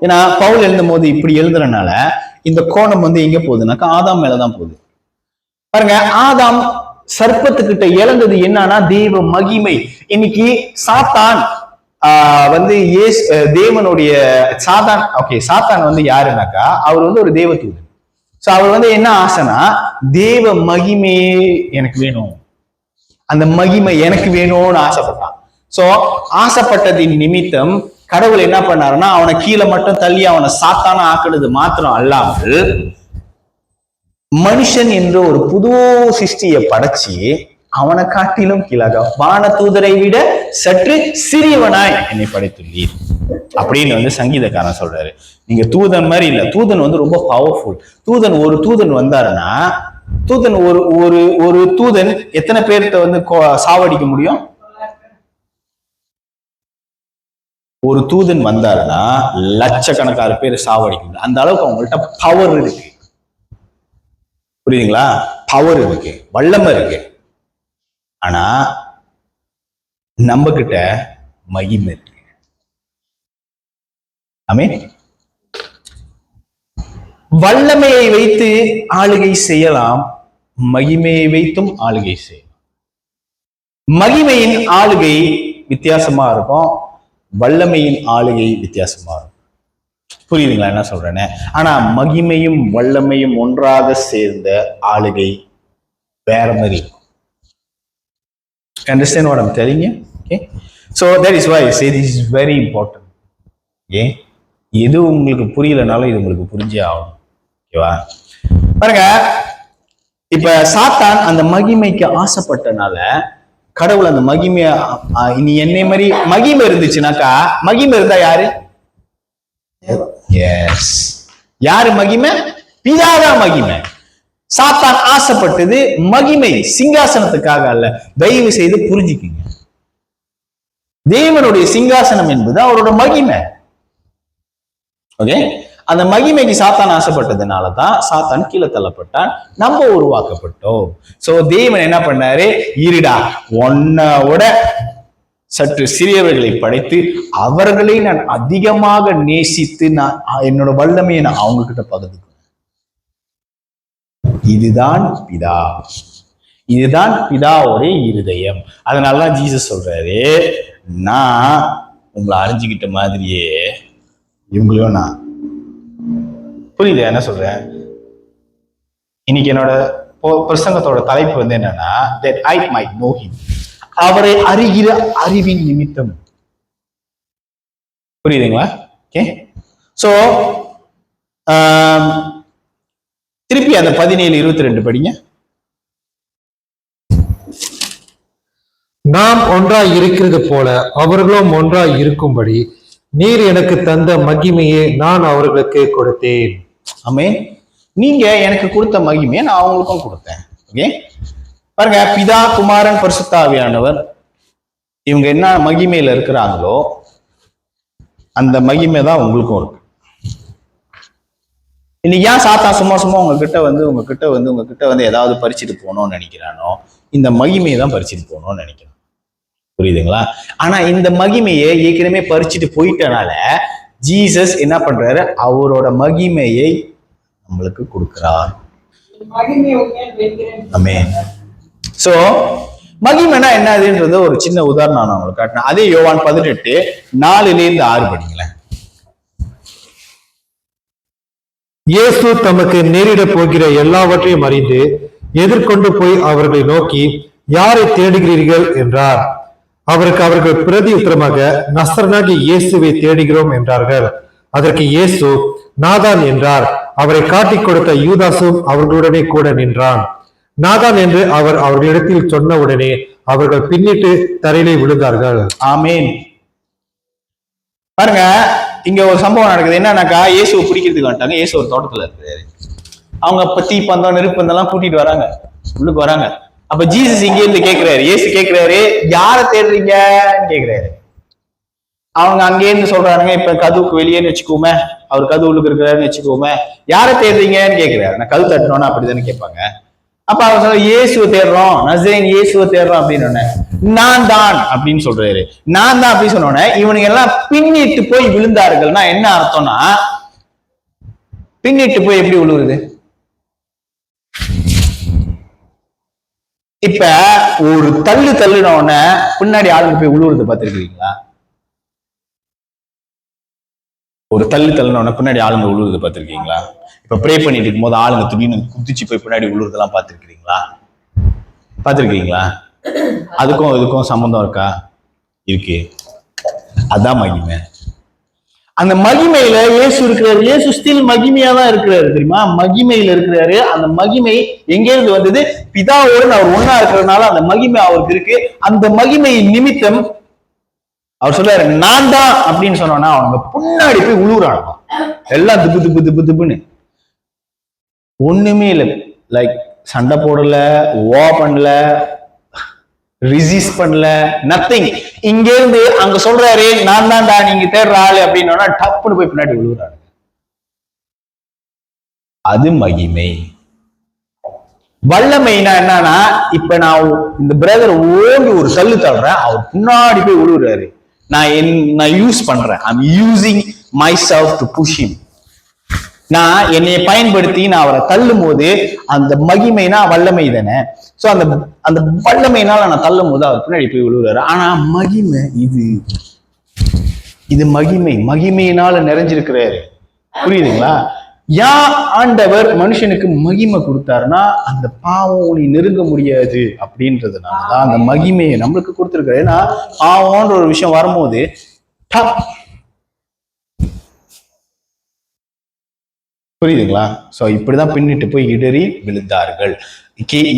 ஏன்னா பவுல் எழுதும் போது இப்படி எழுதுறதுனால இந்த கோணம் வந்து எங்க போகுதுனாக்கா ஆதாம் மேலதான் போகுது. பாருங்க, ஆதாம் சர்ப்பத்துக்கிட்ட இழந்தது என்னன்னா தெய்வ மகிமை. இன்னைக்கு சாத்தான் வந்து தேவனுடைய சாத்தான் வந்து யாருனாக்கா அவர் வந்து ஒரு தேவதூதன். சோ அவர் வந்து என்ன ஆசைனா, தேவ மகிமையே எனக்கு வேணும், அந்த மகிமை எனக்கு வேணும்னு ஆசைப்பட்டான். சோ ஆசைப்பட்டதின் நிமித்தம் கடவுள் என்ன பண்ணாருன்னா அவனை கீழே மட்டும் தள்ளி அவனை சாத்தான ஆக்குனது மாத்திரம் அல்லாமல் மனுஷன் என்ற ஒரு புது சிருஷ்டியை படைச்சி அவனை காட்டிலும் கீழாக வான தூதரை விட சற்று சிறியவனாய் என்னை படைத்துள்ளீர் அப்படின்னு வந்து சங்கீதக்காரன் சொல்றாரு. நீங்க தூதன் மாதிரி இல்ல, தூதன் வந்து ரொம்ப பவர்ஃபுல். ஒரு தூதன் வந்தாருன்னா, தூதன் ஒரு ஒரு ஒரு தூதன் எத்தனை பேர்த்த வந்து சாவடிக்க முடியும்? ஒரு தூதன் வந்தாருன்னா லட்சக்கணக்கான பேர் சாவடிக்க முடியும். அந்த அளவுக்கு அவங்கள்ட்ட பவர் இருக்கு. புரியுதுங்களா? பவர் இருக்கு, வல்லமை இருக்கு. ஆனா நம்ம கிட்ட மகிமை இருக்கு. ஆமென். வல்லமையை வைத்து ஆளுகை செய்யலாம், மகிமையை வைத்தும் ஆளுகை செய்யலாம். மகிமையின் ஆளுகை வித்தியாசமா இருக்கும், வல்லமையின் ஆளுகை வித்தியாசமா இருக்கும். புரியுதுங்களா என்ன சொல்றேன்னு? ஆனா மகிமையும் வல்லமையும் ஒன்றாக சேர்ந்த ஆளுகை வேற மாதிரி இருக்கும். Understand what I'm telling you? Okay. So that is why I say this is very important. Okay. எது உங்களுக்கு புரியலனாலும் இது உங்களுக்கு புரிஞ்சே ஆகும். ஓகேவா? பாருங்க, இப்ப சாத்தான் அந்த மகிமைக்கு ஆசைப்பட்டனால கடவுள் அந்த மகிமைய இனி என்னை மாதிரி மகிமை இருந்துச்சுனாக்கா, மகிமை இருந்தா யாரு? எஸ், யாரு மகிமை? பிதாதான் மகிமை. சாத்தான் ஆசைப்பட்டது மகிமை, சிங்காசனத்துக்காக அல்ல. தயவு செய்து புரிஞ்சுக்குங்க, தேவனுடைய சிங்காசனம் என்பது அவரோட மகிமை. ஓகே, அந்த மகிமைக்கு சாத்தான் ஆசைப்பட்டதுனாலதான் சாத்தான் கீழே தள்ளப்பட்டான், நம்ம உருவாக்கப்பட்டோம். சோ தேவன் என்ன பண்ணாரு? இருடா, உன்னோட சற்று சிறியவர்களை படைத்து அவர்களை நான் அதிகமாக நேசித்து நான் என்னோட வல்லமையை நான் அவங்க கிட்ட பகிர்ந்துக்குவேன். இதுதான் பிதா, இதுதான் பிதாவுடைய இருதயம். அதனாலதான் ஜீசஸ் சொல்றாரு, நான் உங்களை அறிஞ்சுக்கிட்ட மாதிரியே இவங்களையும் நான். புரியுது என்ன சொல்றேன்? இன்னைக்கு என்னோட பிரசங்கத்தோட தலைப்பு வந்து என்னன்னா, that I might know him, அவரை அறிகிற அறிவின் நிமித்தம். புரியுதுங்களா? ஓகே. சோ திருப்பி அந்த 17:22 படிங்க. நாம் ஒன்றாய் இருக்கிறது போல அவர்களும் ஒன்றாய் இருக்கும்படி நீர் எனக்கு தந்த மகிமையை நான் அவர்களுக்கு கொடுத்தேன். ஆமென். நீங்க எனக்கு கொடுத்த மகிமையை நான் அவங்களுக்கும் கொடுத்தேன். ஓகே, பாருங்க, பிதா, குமாரன், பரிசுத்த ஆவியானவர் இவங்க என்ன மகிமையில இருக்கிறாங்களோ அந்த மகிமை தான் உங்களுக்கும் இருக்கு. இன்னைக்கு ஏன் சாத்தா சும்மா சும்மா உங்ககிட்ட வந்து ஏதாவது பறிச்சுட்டு போகணும்னு நினைக்கிறானோ, இந்த மகிமையை தான் பறிச்சுட்டு போகணும்னு நினைக்கிறான். புரியுதுங்களா? ஆனா இந்த மகிமையை ஏற்கனவே பறிச்சுட்டு போயிட்டனால ஜீசஸ் என்ன பண்றாரு? அவரோட மகிமையை நம்மளுக்கு கொடுக்கிறார். ஆமென். சோ மகிமைனா என்னதுன்றது ஒரு சின்ன உதாரணம் நான் உங்களுக்கு காட்டினேன். அதே யோவான் 18:4-6 படிங்களேன். இயேசு தமக்கு நேரிட போகிற எல்லாவற்றையும் அறிந்து எதிர்கொண்டு போய் அவர்களை நோக்கி, யாரை தேடுகிறீர்கள் என்றார். அவருக்கு அவர்கள் பிரதி உத்தரமாக, நசரேயனாகிய இயேசுவை தேடுகிறோம் என்றார்கள். அதற்கு இயேசு நாதான் என்றார். அவரை காட்டிக் கொடுத்த யூதாசும் அவர்களுடனே கூட நின்றான். நாதான் என்று அவர் அவர்களிடத்தில் சொன்னவுடனே அவர்கள் பின்னிட்டு தரையிலே விழுந்தார்கள். ஆமேன். பாருங்க, இங்க ஒரு சம்பவம் நடக்குது. என்னன்னாக்கா, இயேசுவை பிடிக்கிறதுக்கு வந்துட்டாங்க. இயேசு ஒரு தோட்டத்துல இருக்காரு. அவங்க அப்ப தீப்பந்தம், நெருப்பந்தெல்லாம் கூட்டிட்டு வராங்க, உள்ளுக்கு வராங்க. அப்ப ஜீசஸ் இங்க இருந்து கேட்கிறாரு, இயேசு கேட்கிறாரு, யாரை தேடுறீங்கன்னு கேட்கிறாரு. அவங்க அங்கே இருந்து சொல்றாங்க, இப்ப கதவுக்கு வெளியேன்னு வச்சுக்கோமே, அவர் கதவு உள்ளுக்கு இருக்கிறாருன்னு வச்சுக்கோமே, யாரை தேடுறீங்கன்னு கேட்கிறாரு. நான் கதவு தட்டணும்னா அப்படிதானே கேட்பாங்க. அப்ப அவர் சொல்ற, இயேசுவை தேடுறோம், நசரேயன் இயேசுவை தேடுறோம் அப்படின்னு நான் தான் அப்படின்னு சொல்றாரு. நான் தான் அப்படின்னு சொன்னோன்னே இவனுங்க எல்லாம் பின்னிட்டு போய் விழுந்தார்கள்னா என்ன அர்த்தம்னா, பின்னிட்டு போய் எப்படி விழுவுறது? இப்ப ஒரு தள்ளுன உடனே பின்னாடி ஆளுங்க போய் விழுவுறது பார்த்திருக்கீங்களா? ஒரு தள்ளுன உடனே பின்னாடி ஆளுங்க விழுவுறது பார்த்திருக்கீங்களா? இப்ப ப்ரே பண்ணிட்டு இருக்கும் போது ஆளுங்க துணின்னு குதிச்சு போய் பின்னாடி விழுவுறதெல்லாம் பார்த்திருக்கிறீங்களா? பார்த்திருக்கீங்களா? அதுக்கும் இதுக்கும் சம்பந்தம் இருக்கா? இருக்கு. அதான் மகிமை. அந்த மகிமையில இயேசு இருக்கிறாரு. இயேசு ஸ்டில் மகிமையா தான் இருக்கிறாரு தெரியுமா? மகிமையில இருக்கிறாரு. அந்த மகிமை எங்கே இருந்து வந்தது? பிதாவோடு அவர் ஒன்னா இருக்கிறதுனால அந்த மகிமை அவருக்கு இருக்கு. அந்த மகிமை நிமித்தம் அவர் சொல்றாரு நான் தான் அப்படின்னு சொன்னோம்னா அவங்க பின்னாடி போய் உழுவுறாங்க. எல்லாம் திப்பு திப்பு திப்பு திப்புன்னு. ஒண்ணுமே இல்லை. லைக் சண்டை போடல, பண்ணல, ரிசிஸ்ட் பண்ணல, நத்திங். இங்க இருந்து அங்க சொல்றாரு நான் தான்டா நீங்க தேடுற ஆளு அப்படின்னா டப்புன்னு போய் பின்னாடி விழுவுறாரு. அது மகிமை. வல்லமைனா என்னன்னா, இப்ப நான் இந்த பிரதர் ஓடி ஒரு தள்ளு தள்ளுறேன், அவர் பின்னாடி போய் விழுவுறாரு. நான் யூஸ் பண்றேன். I'm using myself to push him. நான் என்னைய பயன்படுத்தி நான் அவரை தள்ளும் போது அந்த மகிமைனா வல்லமை தானே. சோ அந்த வல்லமைனால நான் தள்ளும் போது அவர் பின்னாடி போய் விழுவுறாரு. ஆனா மகிமை இது மகிமையினால நிறைஞ்சிருக்கிறாரு. புரியுதுங்களா? ஆண்டவர் மனுஷனுக்கு மகிமை கொடுத்தாருன்னா அந்த பாவம் உன்னை நெருங்க முடியாது அப்படின்றதுனாலதான் அந்த மகிமையை நம்மளுக்கு கொடுத்துருக்காரு. ஏன்னா பாவம்ன்ற ஒரு விஷயம் வரும்போது புரியுதுங்களா? சோ இப்படிதான் பின்னிட்டு போய் இடறி விழுந்தார்கள்.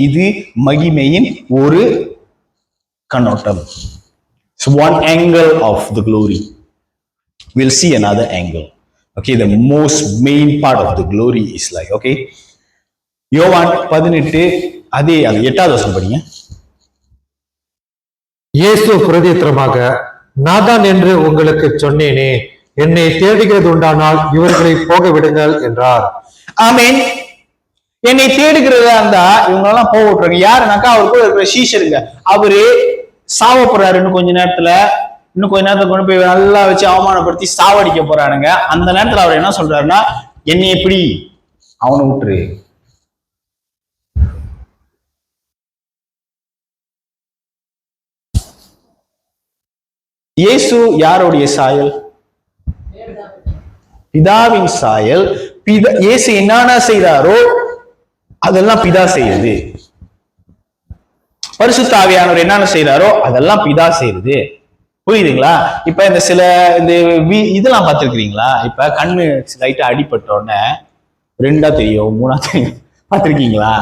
இது மகிமையின் ஒரு கண்ணோட்டம். One angle of the glory. We'll see another angle. Okay, the most main part of the glory is like, okay, யோவான் 18 அது 8வது வசனம் படிங்க. இயேசு பிரதித்திரமாக, நாதான் என்று உங்களுக்கு சொன்னேனே, என்னை தேடுகிறது உண்டானால் இவர்களை போக விடுங்கள் என்றார். ஆமென். என்னை தேடுகிறதா இருந்தா இவங்களெல்லாம் போக விட்டுருங்க. யாருனாக்கா அவர் கூட இருக்கிற சீஷருங்க. அவரு சாவ போறாரு. இன்னும் கொஞ்ச நேரத்துல கொண்டு போய் நல்லா வச்சு அவமானப்படுத்தி சாவடிக்க போறானுங்க. அந்த நேரத்துல அவர் என்ன சொல்றாருன்னா, என்னை எப்படி அவனை விட்டுரு. இயேசு யாருடைய சாயல்? பிதாவின் சாயல். இயேசு என்னன்னா செய்தாரோ அதெல்லாம் பிதா செய்யுது. பரிசுத்த ஆவியானவர் என்னென்ன செய்யறாரோ அதெல்லாம் பிதா செய்யுது. புரியுதுங்களா? இப்ப இந்த இதெல்லாம் பார்த்திருக்கிறீங்களா? இப்ப கண்ணு லைட்டா அடிபட்ட உடனே 2ஆ தெரியும், 3ஆ தெரியும், பார்த்திருக்கீங்களா?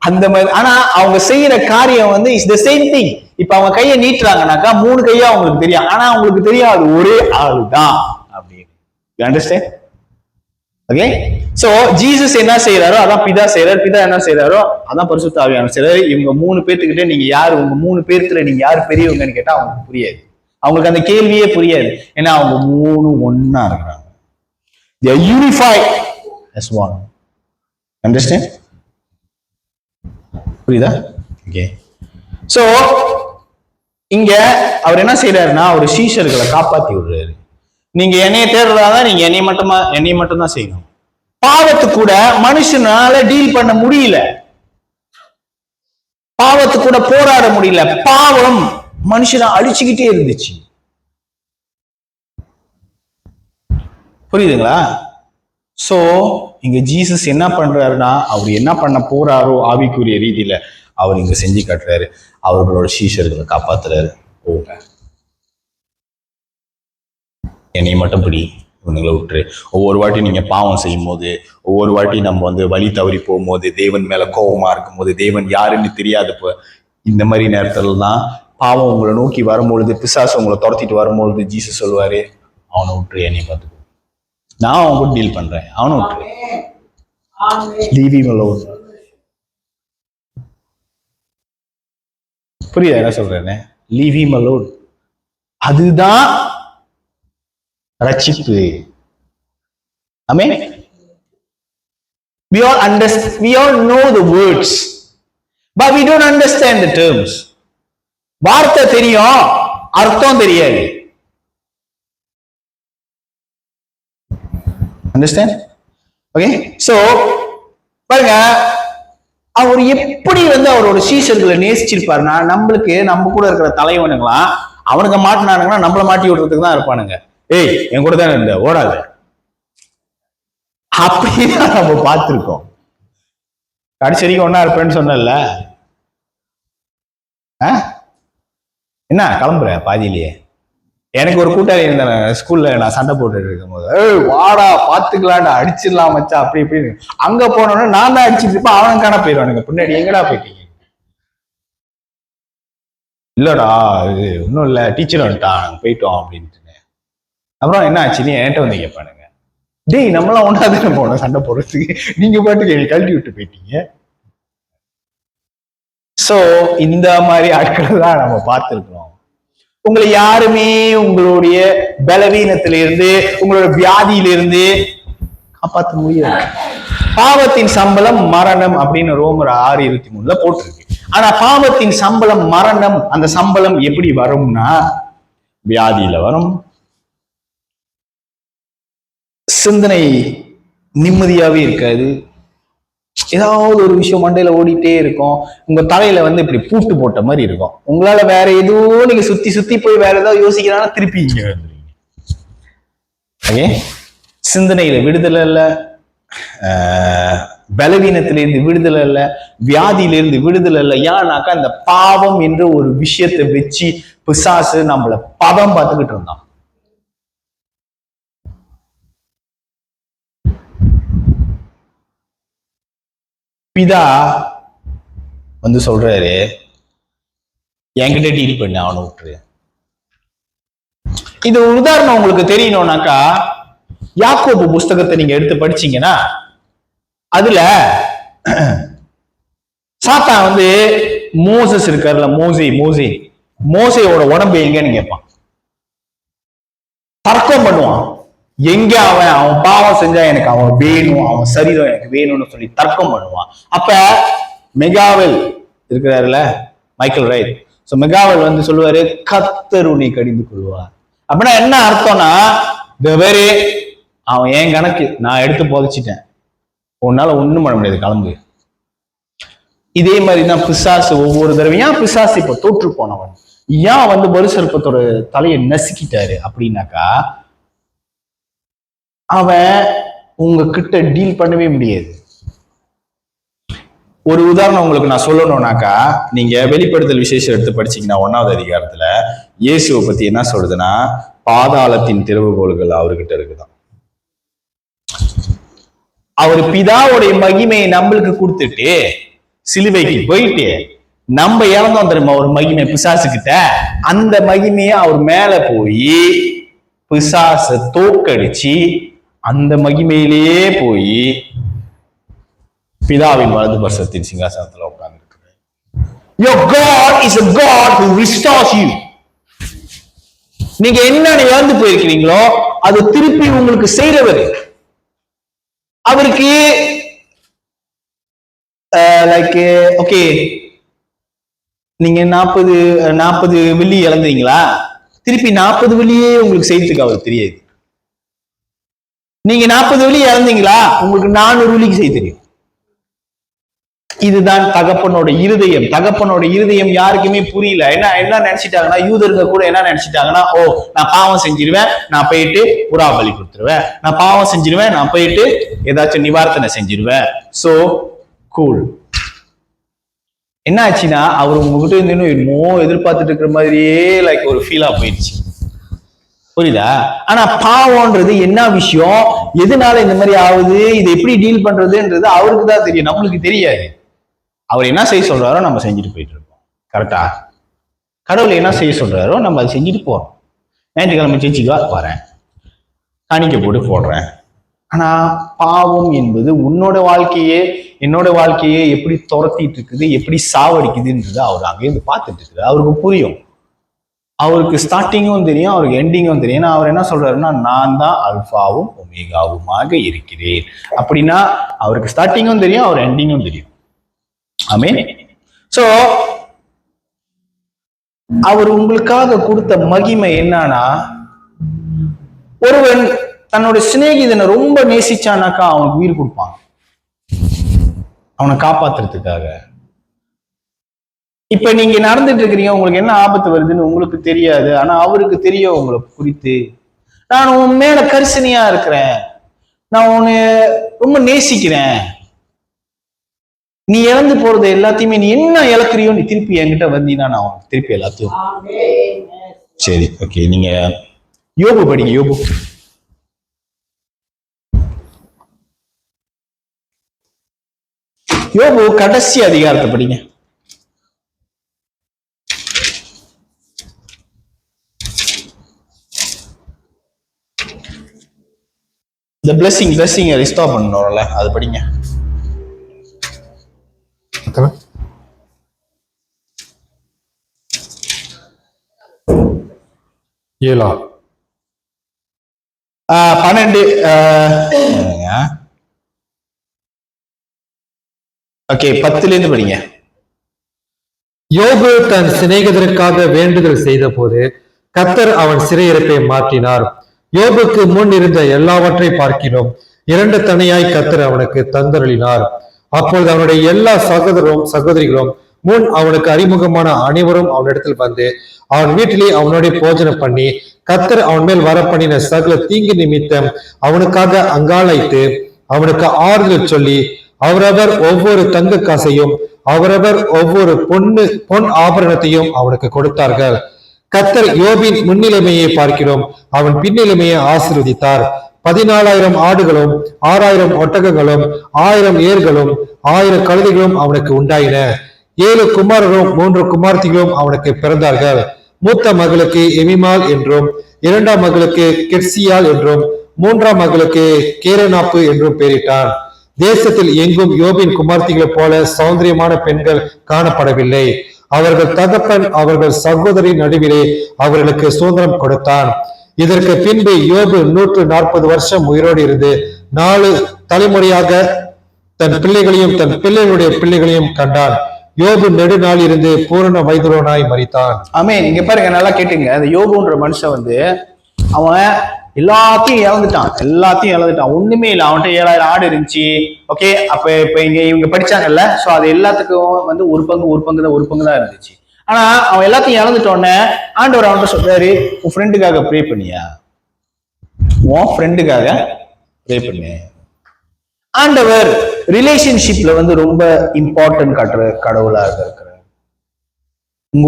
அந்த மாதிரி. ஆனா அவங்க செய்யற காரியம் இஸ் த சேம் திங். இப்ப அவங்க கையை நீட்டுறாங்கனாக்கா 3 கையா அவங்களுக்கு தெரியும். ஆனா அவங்களுக்கு தெரியாது ஒரே ஆளு தான் அப்படின்னு. You understand? Okay. So Jesus என்ன செய்யறாரோ அதான் பிதா செய்யறாரு. பிதா என்ன செய்யறாரோ அதான் பரிசுத்த ஆவியானவர் செய்யறாரு. இவங்க 3 பேர்த்துக்கிட்ட நீங்க யாரு, உங்க 3 பேர்த்துல நீங்க யாரு பெரியவங்கன்னு கேட்டா அவங்களுக்கு புரியாது. அவங்களுக்கு அந்த கேள்வியே புரியாது. ஏன்னா அவங்க 3 ஒன்னா இருக்கிறாங்க. They are unified as one. Understand? புரியுதா? ஓகே. சோ இங்க அவர் என்ன செய்யறாருன்னா ஒரு சீஷர்களை காப்பாத்தி விடுறாரு. நீங்க என்னைய தேடுறதா நீங்க என்னை மட்டும் தான் செய்யணும். பாவத்து கூட மனுஷனால டீல் பண்ண முடியல, பாவத்து கூட போராட முடியல. பாவம் மனுஷனை அழிச்சுக்கிட்டே இருந்துச்சு. புரியுதுங்களா? சோ இங்க ஜீசஸ் என்ன பண்றாருன்னா, அவர் என்ன பண்ண போறாரோ ஆவிக்குரிய ரீதியில அவர் இங்க செஞ்சு காட்டுறாரு. அவர்களோட சீஷர்களை காப்பாத்துறாரு. என்னை மட்டும் பிடி, இவனுங்களை விட்டுரு. ஒவ்வொரு வாட்டி நீங்க பாவம் செய்யும் போது, ஒவ்வொரு வாட்டி நம்ம வழி தவறி போகும்போது, தேவன் மேல கோபமா இருக்கும் போது, தேவன் யாருன்னு தெரியாதப்ப, இந்த மாதிரி நேரத்துல தான் பாவம் உங்களை நோக்கி வரும்பொழுது, பிசாசு உங்களை துரத்திட்டு வரும்பொழுது ஜீசஸ் சொல்லுவாரு, அவனை விட்டுரு, என்னை பார்த்துக்கோ, நான் அவன் கூட டீல் பண்றேன், அவனை விட்டுரு. Leave him alone. புரியுதா என்ன சொல்றேன்னு? Leave him alone. அதுதான் ரட்சிப்பு. Amen. We all know the words, but we don't understand the terms. வார்த்தை தெரியும், அர்த்தம் தெரியாது. Understand? Okay? So பாருங்க, அவர் எப்படி அவரோட சீஷர்களை நேசிச்சிருப்பாருன்னா, நம்மளுக்கு நம்ம கூட இருக்கிற தலைவனுங்களாம் அவனுக்கு மாட்டினானுங்கன்னா நம்மள மாட்டி விடுறதுக்கு தான் இருப்பானுங்க. ஏய் என் கூட தானே இருந்த, ஓடாத, அப்படிதான் நம்ம பார்த்திருக்கோம். கடைசி வரைக்கும் ஒன்னா இருப்பேன்னு சொன்னல, என்ன கிளம்புற பாதியிலேயே, எனக்கு ஒரு கூட்டாளி இருந்தேன் ஸ்கூல்ல, நான் சண்டை போட்டுட்டு இருக்கும் போது, வாடா பாத்துக்கலாம்டா, அடிச்சிடலாம் மச்சா அப்படி இப்படின்னு. அங்க போனோன்னா நான் தான் அடிச்சிட்டு இருப்பேன், அவனும் காண போயிடுவானுங்க. பின்னாடி எங்கடா போயிட்டீங்க? இல்லடா இது ஒன்றும் இல்லை, டீச்சர் வந்துட்டான், நாங்கள் போயிட்டோம் அப்படின்ட்டு. அப்புறம் என்ன ஆச்சுன்னு என்கிட்ட வந்து கேட்பானுங்க, டேய் நம்மளாம் ஒன்றாதானே போனோம் சண்டை போடுறதுக்கு, நீங்க பாட்டுக்கு கழட்டி விட்டு போயிட்டீங்க. சோ இந்த மாதிரி ஆட்கள் தான் நம்ம பார்த்திருக்கிறோம். உங்களை யாருமே உங்களுடைய பலவீனத்திலிருந்து, உங்களோட வியாதியிலிருந்து காப்பாற்ற முடியாது. பாவத்தின் சம்பளம் மரணம் அப்படின்னு ரோமர் 6:23 போட்டிருக்கு. ஆனா பாவத்தின் சம்பளம் மரணம். அந்த சம்பளம் எப்படி வரும்னா வியாதியில வரும், சிந்தனை நிம்மதியாவே இருக்காது, ஏதாவது ஒரு விஷயம் மண்டையில ஓடிட்டே இருக்கும், உங்க தலையில வந்து இப்படி பூட்டு போட்ட மாதிரி இருக்கும். உங்களால வேற எதுவும் நீங்க சுத்தி சுத்தி போய் வேற ஏதாவது யோசிக்கிறாங்கன்னா திருப்பி இங்க வந்துருவீங்க. ஓகே, சிந்தனையில விடுதலை இல்ல, பலவீனத்திலிருந்து விடுதலை இல்ல, வியாதியிலிருந்து விடுதலை இல்ல. ஏன்னாக்கா இந்த பாவம் என்ற ஒரு விஷயத்தை வச்சு பிசாசு நம்மள பதம் பார்த்துக்கிட்டு இருந்தான். பிதா வந்து சொல்றாரு, என்கிட்ட டீல் பண்ண, அவனை விட்டுரு. இது உதாரணம் உங்களுக்கு தெரியணும்னாக்கா, யாக்கோபு புஸ்தகத்தை நீங்க எடுத்து படிச்சீங்கன்னா அதுல சாத்தான் வந்து மோசஸ் இருக்காருல்ல, மோசையோட உடம்பு எங்கன்னு கேட்பான், தர்க்கம் பண்ணுவான். எங்க அவன் பாவம் செஞ்சா எனக்கு அவன் வேணும், அவன் சரீரம் எனக்கு வேணும்னு சொல்லி தர்க்கம் பண்ணுவான். அப்ப மெகாவல் இருக்கிறாருல, மைக்கேல் ரைட், சோ மெகாவல் வந்து சொல்லுவாரு, கர்த்தர் உன்னை கடிந்து கொள்வார். அப்படின்னா என்ன அர்த்தம்னா, அவன் ஏன் கணக்கு, நான் எடுத்து புதைச்சிட்டேன், உன்னால ஒண்ணும் பண்ண முடியாது, கிளம்பு. இதே மாதிரிதான் பிசாசு ஒவ்வொரு தடவையும். பிசாசு இப்ப தோற்று போனவன் ஏன் வந்து பரிசல்பத்தோட தலையை நசுக்கிட்டாரு அப்படின்னாக்கா, அவன் உங்ககிட்ட டீல் பண்ணவே முடியாது. ஒரு உதாரணம் உங்களுக்கு நான் சொல்லணும்னாக்கா, நீங்க வெளிப்படுத்தல் விசேஷம் எடுத்து படிச்சீங்கன்னா 1வது அதிகாரத்துல இயேசுவை பத்தி என்ன சொல்றதுன்னா, பாதாளத்தின் திறவுகோல்கள் அவர்கிட்ட இருக்குதான். அவர் பிதாவுடைய மகிமையை நம்மளுக்கு கொடுத்துட்டு சிலுவைக்கு போயிட்டு நம்ம இழந்தோம் தெரியுமா ஒரு மகிமை பிசாசு கிட்ட. அந்த மகிமையை அவர் மேல போய் பிசாச தோக்கடிச்சு அந்த மகிமையிலேயே போய் பிதாவின் வலது பர்சத்தின் சிங்காசனத்துல உட்கார்ந்து இருக்கிறார். Your God is a God who restores you. நீங்க என்ன இழந்து போயிருக்கிறீங்களோ அது திருப்பி உங்களுக்கு செய்றவர். அவருக்கு லைக் ஓகே, நீங்க 40 வெள்ளி இழந்தீங்களா, திருப்பி 40 வெள்ளியே உங்களுக்கு செய்யறதுக்கு அவர் தெரியாது. நீங்க 40 வெள்ளி இழந்தீங்களா, உங்களுக்கு 400 வெள்ளிக்கு செய்ய தெரியும். இதுதான் தகப்பனோட இருதயம். தகப்பனோட இருதயம் யாருக்குமே புரியல. என்ன நினைச்சிட்டாங்கன்னா, யூதருங்க கூட என்ன நினைச்சிட்டாங்கன்னா, ஓ நான் பாவம் செஞ்சிருவேன், நான் போயிட்டு புறா பலி கொடுத்துருவேன், நான் பாவம் செஞ்சிருவேன், நான் போயிட்டு ஏதாச்சும் நிவாரணை செஞ்சிருவேன், சோ கூல். என்ன ஆச்சுன்னா, அவர் உங்ககிட்ட இருந்து என்னமோ எதிர்பார்த்துட்டு இருக்கிற மாதிரியே லைக் ஒரு ஃபீலா போயிடுச்சு. புரியுதா? ஆனா பாவம்ன்றது என்ன விஷயம், எதனால இந்த மாதிரி ஆகுது, இதை எப்படி டீல் பண்றதுன்றது அவருக்கு தான் தெரியும், நம்மளுக்கு தெரியாது. அவர் என்ன செய்ய சொல்றாரோ நம்ம செஞ்சுட்டு போயிட்டு இருக்கோம். கரெக்டா? கடவுள் என்ன செய்ய சொல்றாரோ நம்ம அதை செஞ்சுட்டு போறோம். ஞாயிற்றுக்கிழமை சர்ச்சுக்கு வரேன், காணிக்கை போட்டு போடுறேன். ஆனா பாவம் என்பது உன்னோட வாழ்க்கையே என்னோட வாழ்க்கையே எப்படி துரத்திட்டு இருக்குது, எப்படி சாவடிக்குதுன்றது அவர் அங்கேருந்து பார்த்துட்டு இருக்குது. அவருக்கு புரியும், அவருக்கு ஸ்டார்டிங்கும் தெரியும், அவருக்கு எண்டிங்கும் தெரியும். ஏன்னா அவர் என்ன சொல்றாருன்னா, நான் தான் அல்பாவும் ஒமேகாவுமாக இருக்கிறேன் அப்படின்னா அவருக்கு ஸ்டார்டிங்கும் தெரியும், அவர் எண்டிங்கும் தெரியும். ஆமென். சோ அவர் உங்களுக்காக கொடுத்த மகிமை என்னன்னா, ஒருவன் தன்னுடைய சிநேகிதனை ரொம்ப நேசிச்சானாக்கா அவனுக்கு உயிர் கொடுப்பான், அவனை காப்பாத்துறதுக்காக. இப்ப நீங்க நடந்துட்டு இருக்கிறீங்க, உங்களுக்கு என்ன ஆபத்து வருதுன்னு உங்களுக்கு தெரியாது, ஆனா அவருக்கு தெரியும் உங்களை குறித்து. நான் உன் மேல கரிசனையா இருக்கிறேன், நான் உன்னை ரொம்ப நேசிக்கிறேன், நீ இழந்து போறது எல்லாத்தையுமே நீ என்ன இழக்கிறியோ நீ திருப்பி என்கிட்ட வந்தீங்கன்னா நான் திருப்பி எல்லாத்தையும். சரி, ஓகே. நீங்க யோபு படிங்க. யோபு கடைசி அதிகாரத்தை படிங்க. இந்த பிளெஸிங் ரிஸ்டோர் பண்ணணும்ல, அது படிங்க. ஏழா 12. ஓகே, 10 படிங்க. யோபு தன் சிநேகிதருக்காக வேண்டுதல் செய்த போது கர்த்தர் அவன் சிறையிருப்பை மாற்றினார். யோபுக்கு முன் இருந்த எல்லாவற்றை பார்க்கிறோம் 2 தனியாய் கர்த்தர் அவனுக்கு தந்தருளினார். அப்பொழுது அவனுடைய எல்லா சகோதரிகளும் முன் அவனுக்கு அறிமுகமான அனைவரும் அவனிடத்தில் வந்து அவன் வீட்டிலே அவனுடைய போஜனம் பண்ணி கர்த்தர் அவன் மேல் வரப்பண்ணின சகல தீங்கு நிமித்தம் அவனுக்காக அங்காளைத்து அவனுக்கு ஆறுதல் சொல்லி அவரவர் ஒவ்வொரு தங்க காசையும் அவரவர் ஒவ்வொரு பொன் ஆபரணத்தையும் அவனுக்கு கொடுத்தார்கள். கர்த்தர் யோபின் முன்னிலைமையை பார்க்கிறோம், அவன் பின்னிலைமையை ஆசீர்வதித்தார். 14,000 ஆடுகளும் 6,000 ஒட்டகங்களும் 1000 ஏர்களும் 1000 கழுதைகளும் அவனுக்கு உண்டாயின. 7 குமாரரும் 3 குமார்த்திகளும் அவனுக்கு பிறந்தார்கள். மூத்த மகளுக்கு எமிமால் என்றும் 2ஆம் மகளுக்கு கெர்சியால் என்றும் 3ஆம் மகளுக்கு கேரனாப்பு என்றும் பெயரிட்டான். தேசத்தில் எங்கும் யோபின் குமார்த்திகளைப் போல சௌந்தரியமான பெண்கள் காணப்படவில்லை. அவர்கள் தகப்பன் அவர்கள் சகோதரி நடுவிலே அவர்களுக்கு சுதந்திரம் கொடுத்தான். இதற்கு பின்பு யோபு 140 வருஷம் உயிரோடு இருந்து 4 தலைமுறையாக தன் பிள்ளைகளையும் தன் பிள்ளைகளுடைய பிள்ளைகளையும் கண்டான். யோபு நெடுநாள் இருந்து பூரண வயதுள்ளவனாய் மரித்தான். ஆமென். இங்க பாருங்க, நல்லா கேட்டுங்க. அந்த யோபுன்ற மனுஷன் அவன் எல்லாத்தையும் இழந்துட்டான். ஒண்ணுமே இல்லை. அவன்கிட்ட 7,000 ஆடு இருந்துச்சு. ஓகே, அப்ப இப்ப இவங்க படிச்சாங்கல்ல, சோ அது எல்லாத்துக்கும் ஒரு பங்கு தான் இருந்துச்சு. ஆனா அவன் எல்லாத்தையும் இழந்துட்டோன்னே ஆண்டவர் அவன்கிட்ட சொல்றாரு, உன் ஃப்ரெண்டுக்காக ப்ரே பண்ணியா? உன் ஃப்ரெண்டுக்காக ப்ரே பண்ணு. ஆண்டவர் ரிலேஷன்ஷிப்ல ரொம்ப இம்பார்ட்டன்ட் காட்டுற கடவுளாக இருக்கிறார். உங்க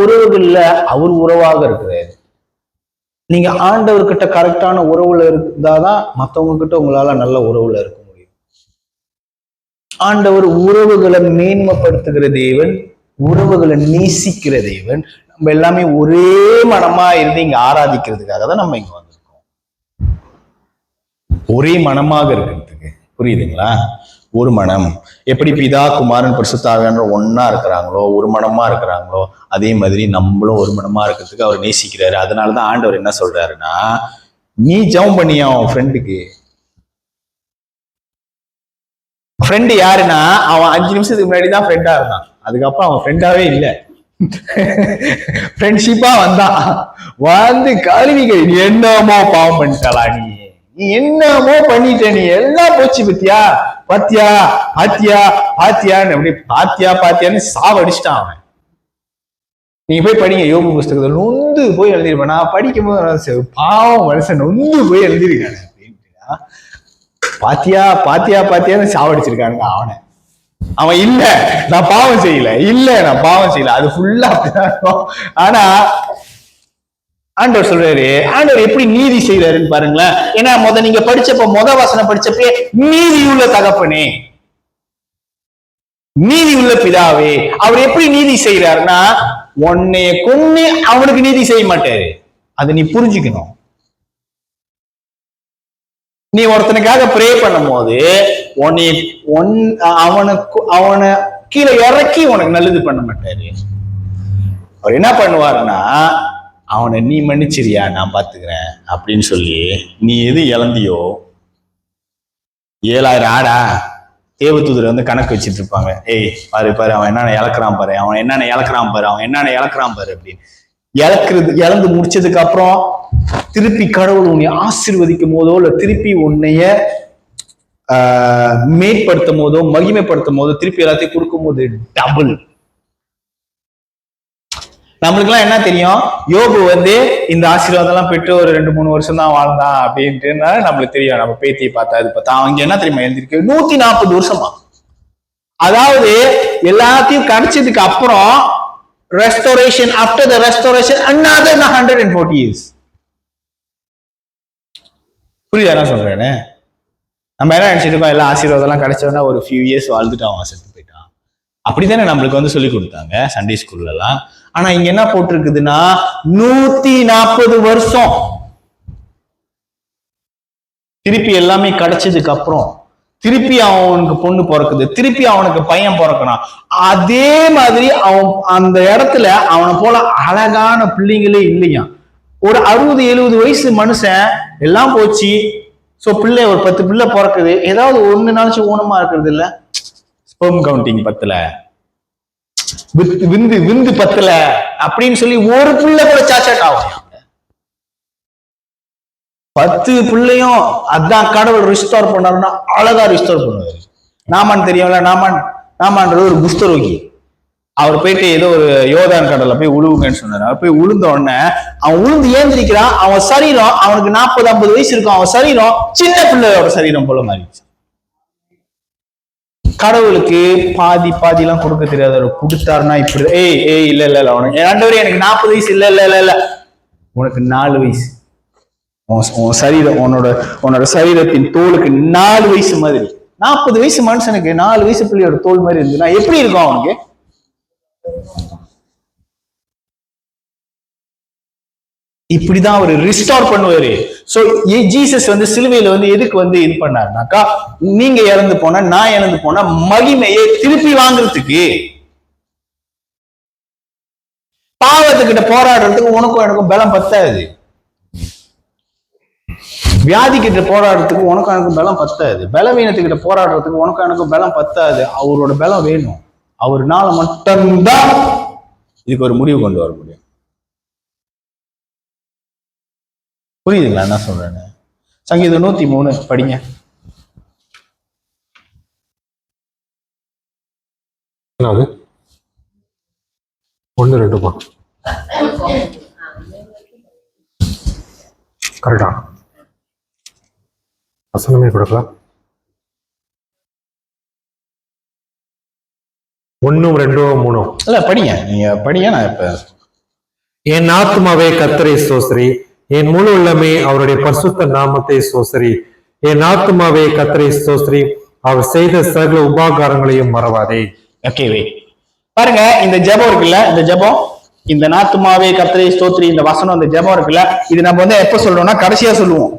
உறவுகள்ல அவர் உறவாக இருக்கிறார். நீங்க ஆண்டவர்கிட்ட கரெக்டான உறவுல இருந்தாதான் மத்தவங்க கிட்ட உங்களால நல்ல உறவுல இருக்க முடியும். ஆண்டவர் உறவுகளை மேன்மைப்படுத்துகிற தேவன், உறவுகளை நேசிக்கிற தேவன். நம்ம எல்லாமே ஒரே மனமா இருந்து இங்க ஆராதிக்கிறதுக்காக தான் நம்ம இங்க வந்திருக்கோம். ஒரே மனமாக இருக்கிறதுக்கு. புரியுதுங்களா? ஒரு மனம். எப்படி பிதா குமாரன் பரிசுத்த ஆவியானவர் ஒன்னா இருக்கிறாங்களோ, ஒரு மனமா இருக்கிறாங்களோ, அதே மாதிரி நம்மளும் ஒரு மனமா இருக்கிறதுக்கு அவர் நேசிக்கிறாரு. அதனாலதான் ஆண்டவர் என்ன சொல்றாருன்னா, நீ ஜெபம் பண்ணியா உன் ஃப்ரெண்டுக்கு. ஃப்ரெண்டு யாருன்னா, அவன் 5 நிமிஷத்துக்கு முன்னாடி தான் ஃப்ரெண்டா இருந்தான். அதுக்கப்புறம் அவன் ஃப்ரெண்டாவே இல்லை, ஃப்ரெண்ட்ஷிப்பா வந்து கழுவிகள் என்னமோ பாவம் பண்ணிட்டாளா, நீ என்னமோ பண்ணிட்ட, நீ எல்லாம் போச்சு பாத்தியா பாத்தியான்னு அப்படி பாத்தியான்னு சாவடிச்சிட்டான் அவன். நீங்க போய் படிங்க யோபு புஸ்தகத்துல. நொந்து போய் எழுதிருப்பேன். நான் படிக்கும் போது பாவம் மனுஷன் நொந்து போய் எழுதிருக்காங்க அப்படின்ட்டு. பாத்தியான்னு சாவடிச்சிருக்காங்க அவனை. அவன் இல்ல நான் பாவம் செய்யல, அது ஃபுல்லா அப்படிதான். ஆனா ஆண்டவர் சொல்றாரு, ஆண்டவர் எப்படி நீதி செய்யறாருன்னு பாருங்களேன். ஏன்னா நீங்க படிச்சப்ப வசனம் படிச்சப்பே நீதியுள்ள தகப்பனே, நீதியுள்ள பிதாவே. அவர் எப்படி நீதி செய்யறாருன்னா, உன்னைய கொன்னு அவனுக்கு நீதி செய்ய மாட்டாரு. அதை நீ புரிஞ்சுக்கணும். நீ ஒருத்தனுக்காக ப்ரே பண்ணும் போது அவனை கீழே இறக்கி உனக்கு நல்லது பண்ண மாட்டாரு. அவர் என்ன பண்ணுவாருன்னா, அவனை நீ மன்னிச்சிரியா, நான் பாத்துக்கிறேன் அப்படின்னு சொல்லி, நீ எது இழந்தியோ 7,000 ஆடா தேவதூதர் கணக்கு வச்சிட்டு இருப்பாங்க. ஏய் பாரு அவன் என்னென்ன இழக்கிறான் பாரு அப்படின்னு. இழந்து முடிச்சதுக்கு அப்புறம் திருப்பி கடவுள் உன்னை ஆசீர்வதிக்கும் போதோ இல்ல திருப்பி உன்னைய மேற்படுத்தும் போதோ மகிமைப்படுத்தும் போதோ திருப்பி எல்லாத்தையும் கொடுக்கும் போது டபுள். நம்மளுக்கு எல்லாம் என்ன தெரியும், யோபு இந்த ஆசீர்வாதம் எல்லாம் பெற்று ஒரு 2-3 வருஷம் தான் வாழ்ந்தான் அப்படின்ட்டு நம்மளுக்கு தெரியும். நம்ம பேத்தியை பார்த்தா இது பார்த்தா அவங்க என்ன தெரியுமா எழுந்திருக்கு, 140 வருஷமா. அதாவது எல்லாத்தையும் கிடைச்சதுக்கு அப்புறம் restoration, after the restoration another 140 years. புரியுதா நான் சொல்றேன்னு? நம்ம என்ன நினைச்சிட்டு இருக்கோம், எல்லாம் ஆசீர்வாதம்லாம் கிடைச்சோன்னா ஒரு ஃபியூ இயர்ஸ் வாழ்ந்துட்டு அவன் செத்து போயிட்டான். அப்படித்தானே நம்மளுக்கு வந்து சொல்லி கொடுத்தாங்க சண்டே ஸ்கூல்ல எல்லாம். ஆனா இங்க என்ன போட்டிருக்குதுன்னா 140 வருஷம் திருப்பி எல்லாமே கிடைச்சதுக்கு அப்புறம் திருப்பி அவனுக்கு பொண்ணு பிறக்குது, திருப்பி அவனுக்கு பையன் பிறக்கிறான். அதே மாதிரி அவன் அந்த இடத்துல அவனை போல அழகான பிள்ளைங்களே இல்லையா. ஒரு 60-70 வயசு மனுஷன் எல்லாம் போச்சு. சோ பிள்ளை ஒரு 10 பிள்ளை பிறக்குது, ஏதாவது ஒண்ணு நாளைச்சு ஊனமா இருக்கிறது இல்ல, ஸ்பெர்ம் கவுண்டிங் பத்தல, விந்து பத்தல அப்படின்னு சொல்லி ஒரு பிள்ளை கூட சாச்சாட் ஆகும். 10 பிள்ளையும் அதான் கடவுள் ரிஸ்டோர் பண்ணாருன்னா அழகா ரிஸ்டோர் பண்ணுவாரு. நாமான் தெரியும்ல, நாமான்றது ஒரு குஷ்டரோகி. அவர் போயிட்டு ஏதோ ஒரு யோதான் கடல்ல போய் உழுவுங்கன்னு சொன்னாரு. அவர் போய் உளுந்த உடனே அவன் உளுந்து ஏந்திரிக்கிறான். அவன் சரீரம் அவனுக்கு 40-50 வயசு இருக்கும். அவன் சரீரம் சின்ன பிள்ளையோட சரீரம் போல மாறிடுச்சு. கடவுளுக்கு பாதி எல்லாம் கொடுக்க தெரியாத கொடுத்தாருன்னா இப்படி இல்ல உனக்கு ஆண்டவரே எனக்கு 40 வயசு இல்ல உனக்கு 4 வயசு. உன் சரீரம் உன்னோட சரீரத்தின் தோலுக்கு 4 வயசு மாதிரி. 40 வயசு மனுஷனுக்கு 4 வயசு பிள்ளையோட தோல் மாதிரி இருந்துன்னா எப்படி இருக்கும் அவனுக்கு? இப்படிதான் அவர் ரிஸ்டோர் பண்ணுவாரு. சோ ஜீசஸ் வந்து சிலுவையில வந்து எதுக்கு வந்து இது பண்ணாருனாக்கா, நீங்க இறந்து போன நான் இறந்து போன மகிமையை திருப்பி வாங்குறதுக்கு. பாவத்துக்கிட்ட போராடுறதுக்கு உனக்கும் எனக்கும் பலம் பத்தாது. வியாதி கிட்ட போராடுறதுக்கு உனக்கும் எனக்கும் பலம் பத்தாது. பலவீனத்துக்கிட்ட போராடுறதுக்கு உனக்கும் எனக்கும் பலம் பத்தாது. அவரோட பலம் வேணும். அவர்னால மட்டும்தான் இதுக்கு ஒரு முடிவு கொண்டு வர முடியும். புரியுதுங்களா என்ன சொல்றேன்னு? சங்கீதம் 103 படிங்க. 1-2 கரெக்டா வசனமே கொடுக்கலாம். 1-2-3 இல்ல படிங்க, நீங்க படிங்க. நான் இப்ப என் ஆத்துமாவே கர்த்தரை ஸ்தோத்திரி, என் முழு உள்ளமே அவருடைய பரிசுத்த நாமத்தை ஸ்தோத்திரி. என் ஆத்துமாவே கர்த்தரை ஸ்தோத்திரி, அவர் செய்த சகல உபகாரங்களையும் மறவாதே. ஓகே பாருங்க, இந்த ஜெபம் இருக்குல்ல, இந்த ஜெபம், இந்த நாத்துமாவே கர்த்தரை ஸ்தோத்திரி, இந்த வசனம், இந்த ஜெபம் இருக்குல்ல, இது நம்ம வந்து எப்ப சொல்றோம்னா கடைசியா சொல்லுவோம்.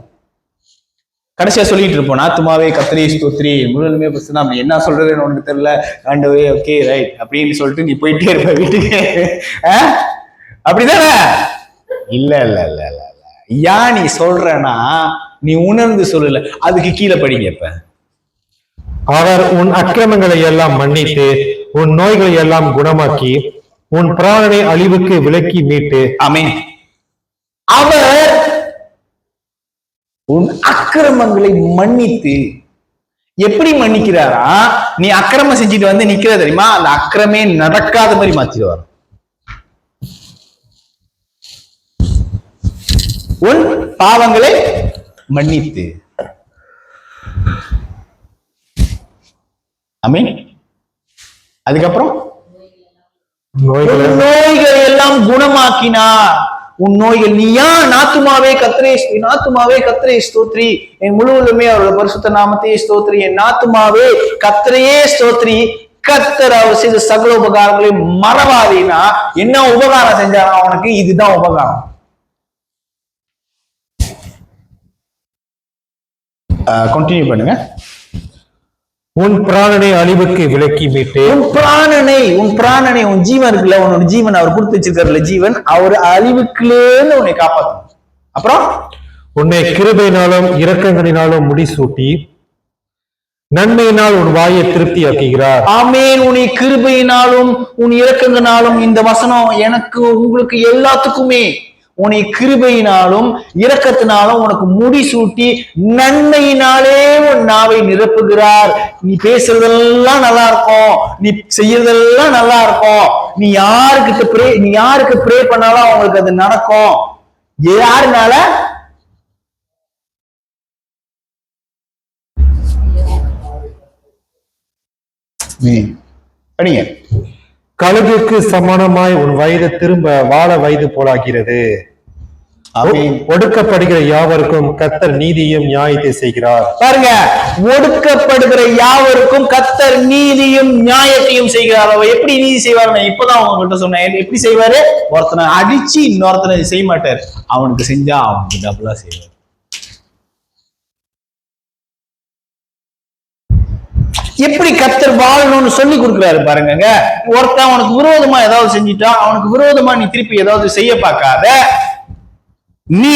கடைசியா சொல்லிட்டு இருப்போம், நாத்துமாவே கர்த்தரை ஸ்தோத்திரி, முழுமே பிரச்சனை அப்படி என்ன சொல்றதுன்னு ஒண்ணு தெரியல, ஆண்டவே ஓகே ரைட் அப்படின்னு சொல்லிட்டு நீ போயிட்டே இருப்ப வீட்டுக்கு. அப்படிதானே? இல்ல இல்ல இல்ல இல்ல இல்ல ஏன் நீ சொல்றனா, நீ உணர்ந்து சொல்லல. அதுக்கு கீழே படிங்க. இப்ப அவர் உன் அக்கிரமங்களை எல்லாம் மன்னித்து உன் நோய்களை எல்லாம் குணமாக்கி உன் பிராணனை அழிவுக்கு விலக்கி மீட்டு. ஆமென். அவர் உன் அக்கிரமங்களை மன்னித்து, எப்படி மன்னிக்கிறாரா? நீ அக்கிரமம் செஞ்சுட்டு வந்து நிக்கிற தெரியுமா, அந்த அக்கிரமே நடக்காத மாதிரி மாத்திடுவார். உன் பாவங்களை மன்னித்து. ஆமென். அதுக்கப்புறம் நோய்களை எல்லாம் குணமாக்கினார். உன் நோய்கள் நீ ஏன் நாத்துமாவே கர்த்தரை ஸ்தோத்திரி, என் முழு உள்ளமே அவரோட பரிசுத்த நாமத்தையே ஸ்தோத்திரி, என் நாத்துமாவே கர்த்தரையே ஸ்தோத்திரி, கர்த்தர் அவர் செய்த சகல உபகாரங்களை மறவாதீனா. என்ன உபகாரம் செஞ்சாரா அவனுக்கு? இதுதான் உபகாரம். கண்டினியூ பண்ணுங்க. உன் பிராணனை அழிவுக்கு விலக்கி மீட்டு. உன் பிராணனை உன் ஜீவன் இருக்குல்ல, உன்னோட ஜீவன் அவர் கொடுத்து வச்சிருக்காருல, ஜீவன் அவர் அழிவுக்குலேன்னு உன்னை காப்பாற்றும். அப்புறம் உன்னை கிருபையினாலும் இரக்கங்களினாலும் முடிசூட்டி நன்மையினால் உன் வாயை திருப்தி ஆக்குகிறார். ஆமென். உன்னை கிருபையினாலும் உன் இரக்கங்களாலும், இந்த வசனம் எனக்கு உங்களுக்கு எல்லாத்துக்குமே, உன்னை கிருபையினாலும் இரக்கத்தினாலும் உனக்கு முடிசூட்டி நன்மையினாலே உன் நாவை நிரப்புகிறார். நீ பேசுறதெல்லாம் நல்லா இருக்கும், நீ செய்யறதெல்லாம் நல்லா இருக்கும், நீ யாருக்கு ப்ரே பண்ணாலும் அவங்களுக்கு அது நடக்கும். யாருனால? படிங்க. கழுகுக்கு சமானமாய் உன் வயது திரும்ப வாழ வயது போலாகிறது. ஆமென். ஒடுக்கப்படுகிற யாவருக்கும் கர்த்தர் நீதியும் நியாயத்தை செய்கிறார். பாருங்க, ஒடுக்கப்படுகிற யாவருக்கும் கர்த்தர் நீதியும் நியாயத்தையும் செய்கிறார். அவர் எப்படி நீதி செய்வார்? நான் இப்பதான் உங்ககிட்ட சொன்னேன். எப்படி செய்வாரு? ஒருத்தனை அடிச்சு இன்னொருத்தனை செய்ய மாட்டார். அவனுக்கு செஞ்சா அவனுக்கு டபுளா செய்வார். எப்படி கர்த்தர் வாழணும்னு சொல்லி கொடுக்குறாரு பாருங்க. ஒருத்தன் அவனுக்கு விரோதமா ஏதாவது செஞ்சுட்டா அவனுக்கு விரோதமா நீ திருப்பி ஏதாவது செய்ய பார்க்காத, நீ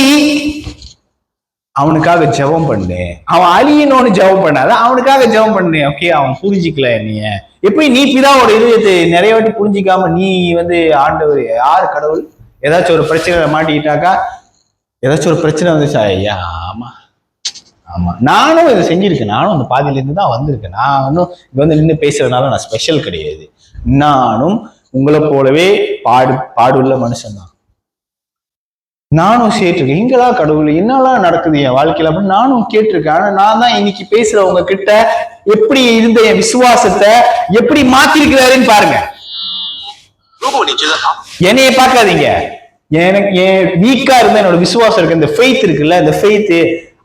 அவனுக்காக ஜெபம் பண்ணு. அவன் அழியணும்னு ஜெபம் பண்ணாத, அவனுக்காக ஜெபம் பண்ணு. ஓகே, அவன் புரிஞ்சிக்கல. நீ எப்படி நீ பிதாவோட இதயத்தை நிறைய வாட்டி புரிஞ்சிக்காம நீ ஆண்டவர் யார் கடவுள் ஏதாச்சும் ஒரு பிரச்சனை மாட்டிக்கிட்டாக்கா, ஏதாச்சும் ஒரு பிரச்சனை வந்துச்சா, ஐயா ஆமா ஆமா நானும் இதை செஞ்சிருக்கேன், நானும் அந்த பாதியில இருந்து தான் வந்திருக்கேன், நான் இன்னும் நின்று பேசுறதுனால நான் ஸ்பெஷல் கிடையாது, நானும் உங்களை போலவே பாடுள்ள மனுஷன் தான், நானும் கேட்டிருக்கேன். எங்களா கடவுள் என்னெல்லாம் நடக்குது என் வாழ்க்கையில அப்படின்னு நானும் கேட்டிருக்கேன். ஆனா நான் தான் இன்னைக்கு பேசுறவங்க கிட்ட எப்படி இருந்த என் விசுவாசத்தை எப்படி மாத்திருக்கிறாருன்னு பாருங்க. என்னைய பார்க்காதீங்க, எனக்கு என் வீக்கா இருந்த என்னோட விசுவாசம் இருக்கு, இந்த ஃபெய்த் இருக்குல்ல, இந்த ஃபெய்த்,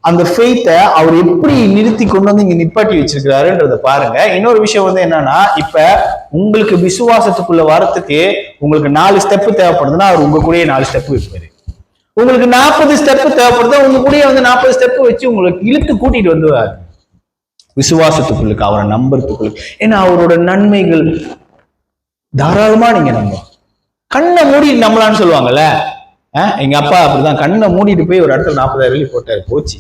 அந்த ஃபெய்த்தை அவர் எப்படி நிறுத்தி கொண்டு வந்து இங்க நிப்பாட்டி வச்சிருக்கிறாருன்றத பாருங்க. இன்னொரு விஷயம் என்னன்னா, இப்ப உங்களுக்கு விசுவாசத்துக்குள்ள வரத்துக்கு உங்களுக்கு 4 ஸ்டெப் தேவைப்படுதுன்னா அவர் உங்க கூடயே 4 ஸ்டெப் வைப்பாரு. உங்களுக்கு 40 ஸ்டெப் தேவைப்படுது, உங்க கூடயே 40 ஸ்டெப் வச்சு உங்களுக்கு இழுத்து கூட்டிட்டு வந்துவாரு விசுவாசத்துக்குள்ளுக்கு, அவரை நம்புறதுக்குள்ள. ஏன்னா அவரோட நன்மைகள் தாராளமா நீங்க நம்பலாம். கண்ணை மூடி நம்பலான்னு சொல்லுவாங்கல்ல, எங்க அப்பா அப்படிதான் கண்ணை மூடிட்டு போய் ஒரு இடத்துல 40,000 வெள்ளி போட்டாரு, போச்சு.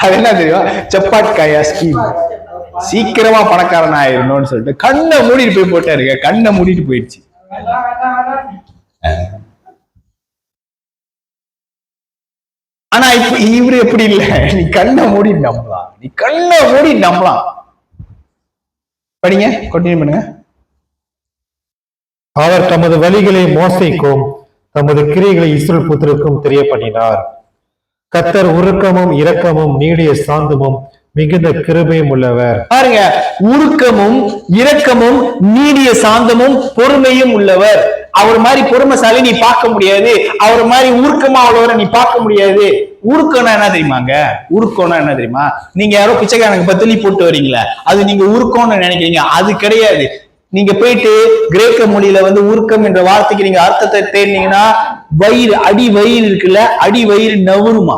அது என்ன தெரியும், சப்பாட் காயா ஸ்கீம், சீக்கிரமா பணக்காரன் ஆயிரணும்னு சொல்லிட்டு கண்ணை மூடிட்டு போய் போட்டாருங்க, கண்ணை மூடிட்டு போயிடுச்சு. ஆனா இப்ப இவரு எப்படி இல்ல, நீ கண்ணை மூடி நம்பலாம், நீ கண்ணை மூடி நம்பலாம். படிங்க, கண்டினியூ பண்ணுங்க. அவர் தமது வழிகளை மோசைக்கும் தமது கிரியைகளை இஸ்ரவேல் புத்திரருக்கும் தெரியப்பண்ணினார். கர்த்தர் உருக்கமும் இரக்கமும் நீடிய சாந்தமும் மிகுந்த கிருபையும் உள்ளவர். பாருங்க, உருக்கமும் இரக்கமும் நீடிய சாந்தமும் பொறுமையும் உள்ளவர். அவர் மாதிரி பொறுமைசாலி நீ பார்க்க முடியாது, அவர் மாதிரி உருக்கமா உள்ளவரை நீ பார்க்க முடியாது. உருக்கம்னா என்ன தெரியுமாங்க? உருக்கம்னா என்ன தெரியுமா? நீங்க யாரோ பிச்சைக்காரனுக்கு பத்தலி போட்டு வரீங்களா, அது நீங்க உருக்கம்னு நினைக்கிறீங்க, அது கிடையாது. நீங்க போயிட்டு கிரேக்க மொழியில உருக்கம் என்ற வார்த்தைக்கு நீங்க அர்த்தத்தை தேடினீங்கன்னா, வயிறு, அடி வயிறு இருக்குல்ல, அடி வயிறு நவருமா,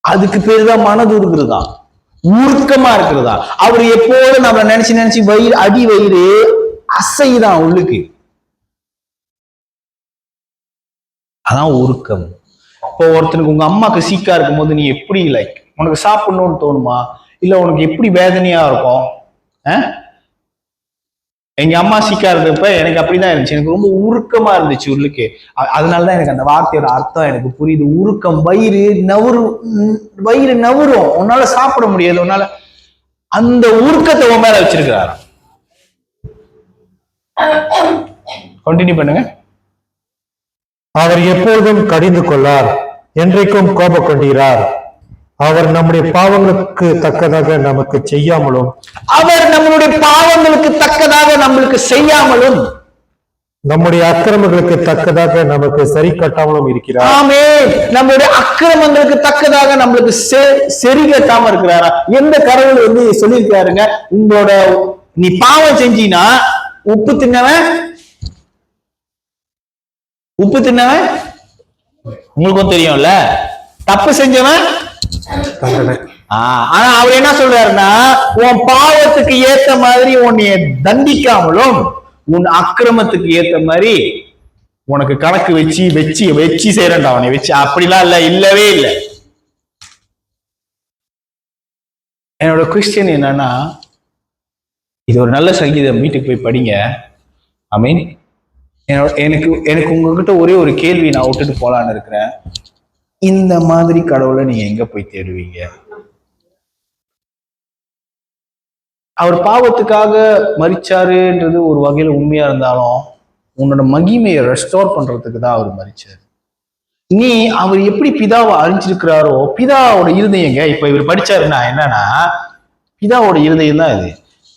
அதுக்கு பேரு தான் மனது இருக்கிறதா, உருக்கமா இருக்கிறதா. அவர் எப்போதும் நம்மள நினைச்சு வயிறு, அடி வயிறு அசைதான் உள்ளுக்கு, அதான் உருக்கம். இப்போ ஒருத்தனுக்கு உங்க அம்மாக்கு சீக்கா இருக்கும் போது நீ எப்படி உனக்கு சாப்பிடணும்னு தோணுமா, இல்ல உனக்கு எப்படி வேதனையா இருக்கும்? எங்க அம்மா சீக்கா இருந்தப்ப எனக்கு அப்படிதான் இருந்துச்சு, எனக்கு ரொம்ப உருக்கமா இருந்துச்சு உள்ளுக்கு. அதனாலதான் எனக்கு அந்த வார்த்தையோட அர்த்தம் எனக்கு புரியுது. உருக்கம், வயிறு நவரும், உன்னால சாப்பிட முடியாது, உன்னால அந்த உருக்கத்தை உன் மேல வச்சிருக்கிறாரு. கண்டினியூ பண்ணுங்க. அவர் எப்பொழுதும் கடிந்து கொள்ளார், என்றைக்கும் கோபம் கொண்டிருக்கிறார். அவர் நம்முடைய பாவங்களுக்கு தக்கதாக நமக்கு செய்யாமலும், அவர் நம்மளுடைய பாவங்களுக்கு தக்கதாக நம்மளுக்கு செய்யாமலும், நம்முடைய அக்கிரமங்களுக்கு தக்கதாக நமக்கு சரி கட்டாமலும் இருக்கிறார். ஆமென். நம்மளுடைய அக்கிரமங்களுக்கு தக்கதாக நம்மளுக்கு சரி கட்டாம இருக்கிறாரா? எந்த கடவுள் சொல்லியிருக்காருங்க, உங்களோட நீ பாவம் செஞ்சீனா உப்பு தின்னவன் உங்களுக்கும் தெரியும்ல, தப்பு செஞ்சவன். ஆனா அவர் என்ன சொல்றாருன்னா, உன் பாவத்துக்கு ஏத்த மாதிரி உன்னைய தண்டிக்காமலும் உன் அக்கிரமத்துக்கு ஏத்த மாதிரி உனக்கு கணக்கு வச்சு செய்யறா அவனை வச்சு. அப்படிலாம் இல்லவே இல்லை. என்னோட கிறிஸ்டியன் என்னன்னா, இது ஒரு நல்ல சங்கீதம், வீட்டுக்கு போய் படிங்க. ஐ மீன் எனக்கு உங்ககிட்ட ஒரே ஒரு கேள்வி நான் விட்டுட்டு போலான்னு இருக்கிறேன். இந்த மாதிரி கடவுளை நீங்க எங்க போய் தேடுவீங்க? அவர் பாவத்துக்காக மரிச்சாருன்றது ஒரு வகையில உண்மையா இருந்தாலும், உன்னோட மகிமையை ரெஸ்டோர் பண்றதுக்கு தான் அவர் மரிச்சாரு. நீ அவர் எப்படி பிதாவை அறிஞ்சிருக்கிறாரோ, பிதாவோட இருதயங்க. இப்ப இவர் படிச்சாருன்னா என்னன்னா, பிதாவோட இருதயம் தான் இது.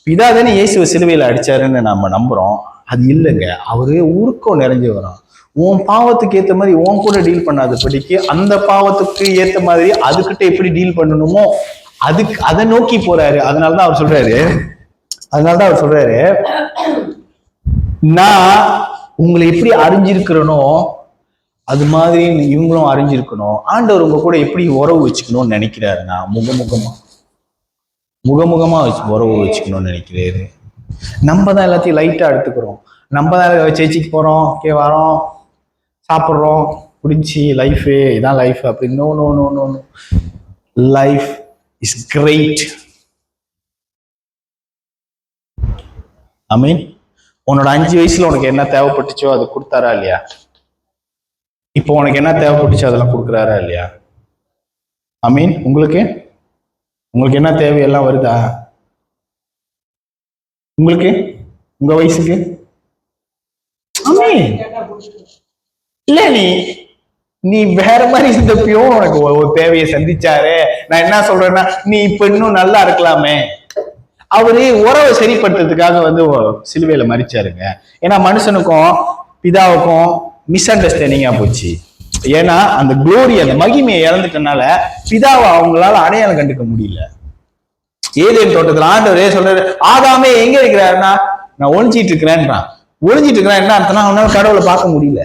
பிதா தானே இயேசுவை சிலுவையில அடிச்சாருன்னு நம்ம நம்புறோம். அது இல்லைங்க. அவரு உருக்கம் நிறைஞ்சு வரும். உன் பாவத்துக்கு ஏத்த மாதிரி உன் கூட டீல் பண்ணாதபடிக்கு அந்த பாவத்துக்கு ஏத்த மாதிரி அதுகிட்ட எப்படி டீல் பண்ணணுமோ அதுக்கு அதை நோக்கி போறாரு. அதனாலதான் அவர் சொல்றாரு, நான் உங்களை எப்படி அறிஞ்சிருக்கிறனோ அது மாதிரி இவங்களும் அறிஞ்சிருக்கணும். ஆண்டவர் உங்க கூட எப்படி உறவு வச்சுக்கணும்னு நினைக்கிறாருன்னா முகமுகமா உறவு வச்சுக்கணும்னு நினைக்கிறாரு. நம்ம தான் எல்லாத்தையும் லைட்டா எடுத்துக்கிறோம். நம்ம தான் சேர்ச்சிக்கு போறோம், வரோம், சாப்பிட்றோம், குடிச்சு லைஃபு இதான் லைஃப் அப்படின்னு. No no no no no, life is great. I mean, உன்னோட 5 வயசுல உனக்கு என்ன தேவைப்பட்டுச்சோ அது கொடுத்தாரா இல்லையா? இப்போ உனக்கு என்ன தேவைப்பட்டுச்சோ அதெல்லாம் கொடுக்குறாரா இல்லையா? ஐ மீன், உங்களுக்கு என்ன தேவையெல்லாம் வருதா உங்களுக்கு உங்க வயசுக்கு? இல்ல, நீ வேற மாதிரி இருந்தப்பயோ உனக்கு ஒரு தேவையை சந்திச்சாரு. நான் என்ன சொல்றேன்னா, நீ இப்ப இன்னும் நல்லா இருக்கலாமே. அவரு உறவை சரிப்படுத்துறதுக்காக வந்து சிலுவையில மரிச்சாருங்க. ஏன்னா மனுஷனுக்கும் பிதாவுக்கும் மிஸ் அண்டர்ஸ்டாண்டிங்கா போச்சு. ஏன்னா அந்த குளோரி, அந்த மகிமையை இழந்துட்டனால பிதாவை அவங்களால அடையாளம் கண்டுக்க முடியல. ஏதேன் தோட்டத்துல ஆண்டவரே சொல்றாரு, ஆதாமே எங்க இருக்கிறாருன்னா, நான் ஒளிஞ்சிட்டு இருக்கிறேன்றான். ஒளிஞ்சிட்டு இருக்கிறேன் என்ன அர்த்தம்னா, அவனால கடவுளை பார்க்க முடியல.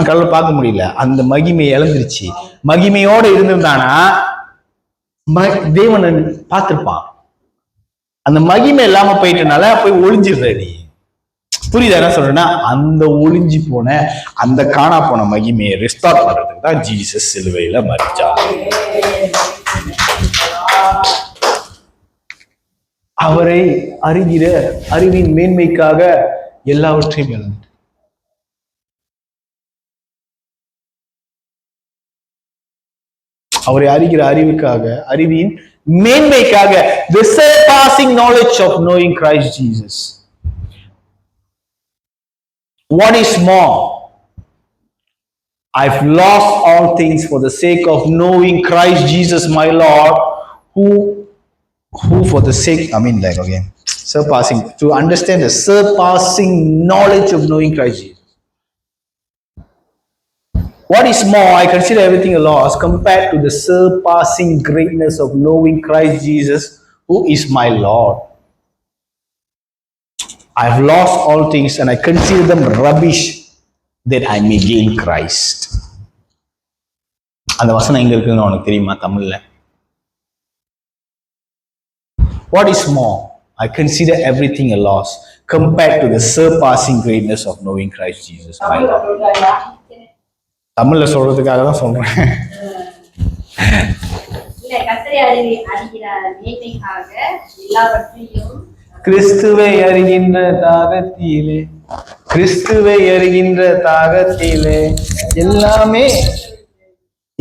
கடவுளை பார்க்க முடியல. அந்த மகிமையை இழந்துருச்சு. மகிமையோட இருந்திருந்தானா தேவனை பார்த்திருப்பான். அந்த மகிமை இல்லாம போயிட்டனால போய் ஒளிஞ்சிடுற. நீ புரியுதா என்ன சொல்றேன்னா? அந்த ஒளிஞ்சு போன, அந்த காணா போன மகிமையை ரெஸ்டார்ட் பண்றதுக்கு தான் ஜீசஸ் சிலுவையில மரிச்சார். அவரை அறிகிற அறிவின் மேன்மைக்காக எல்லாவற்றையும் இழந்து, அவரை அறிகிற அறிவுக்காக, அறிவின் மேன்மைக்காக, the surpassing knowledge of knowing Christ Jesus. What is more? I've lost all things for the sake of knowing Christ Jesus my Lord, who for the sake, I mean, like, again, surpassing, to understand the surpassing knowledge of knowing Christ Jesus. What is more, I consider everything a loss compared to the surpassing greatness of knowing Christ Jesus, who is my Lord. I've lost all things and I consider them rubbish that I may gain Christ. அந்த வசனம் எங்க இருக்குன்னு உனக்கு தெரியுமா தமிழ்ல? What is more, I consider everything a loss compared to the surpassing greatness of knowing Christ Jesus my Lord. தமிழ்ல சொல்றதுக்காக தான் சொல்றேன். கிறிஸ்துவை அறிகின்ற தாகத்திலே, கிறிஸ்துவை அறிகின்ற தாகத்திலே எல்லாமே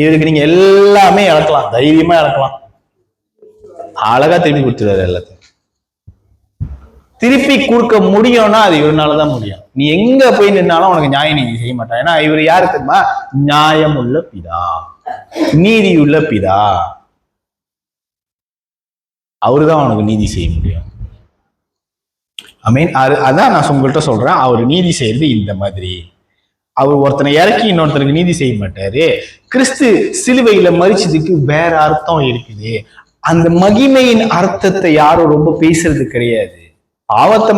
இவருக்கு நீங்க எல்லாமே இழக்கலாம், தைரியமா இழக்கலாம். அழகா திருப்பி கொடுத்துருவாரு. எல்லாத்தையும் திருப்பி கொடுக்க முடியும்னா அது இவனாலதான் முடியும். நீ எங்க போய் நின்னாலும் உனக்கு நியாயம் நீதி செய்ய மாட்டான். ஏன்னா இவர் யாரு தெரியுமா? நியாயம் உள்ள பிதா, நீதி உள்ள பிதா. அவருதான் உனக்கு நீதி செய்ய முடியும். ஐ மீன், அதான் நான் உங்கள்கிட்ட சொல்றேன். அவர் நீதி செய்யறது இந்த மாதிரி. அவர் ஒருத்தனை இறக்கி இன்னொருத்தனுக்கு நீதி செய்ய மாட்டாரு. கிறிஸ்து சிலுவையில மரிச்சதுக்கு வேற அர்த்தம் இருக்குது. அந்த மகிமையின் அர்த்தத்தை யாரும் ரொம்ப பேசுறது கிடையாது. பாவத்தை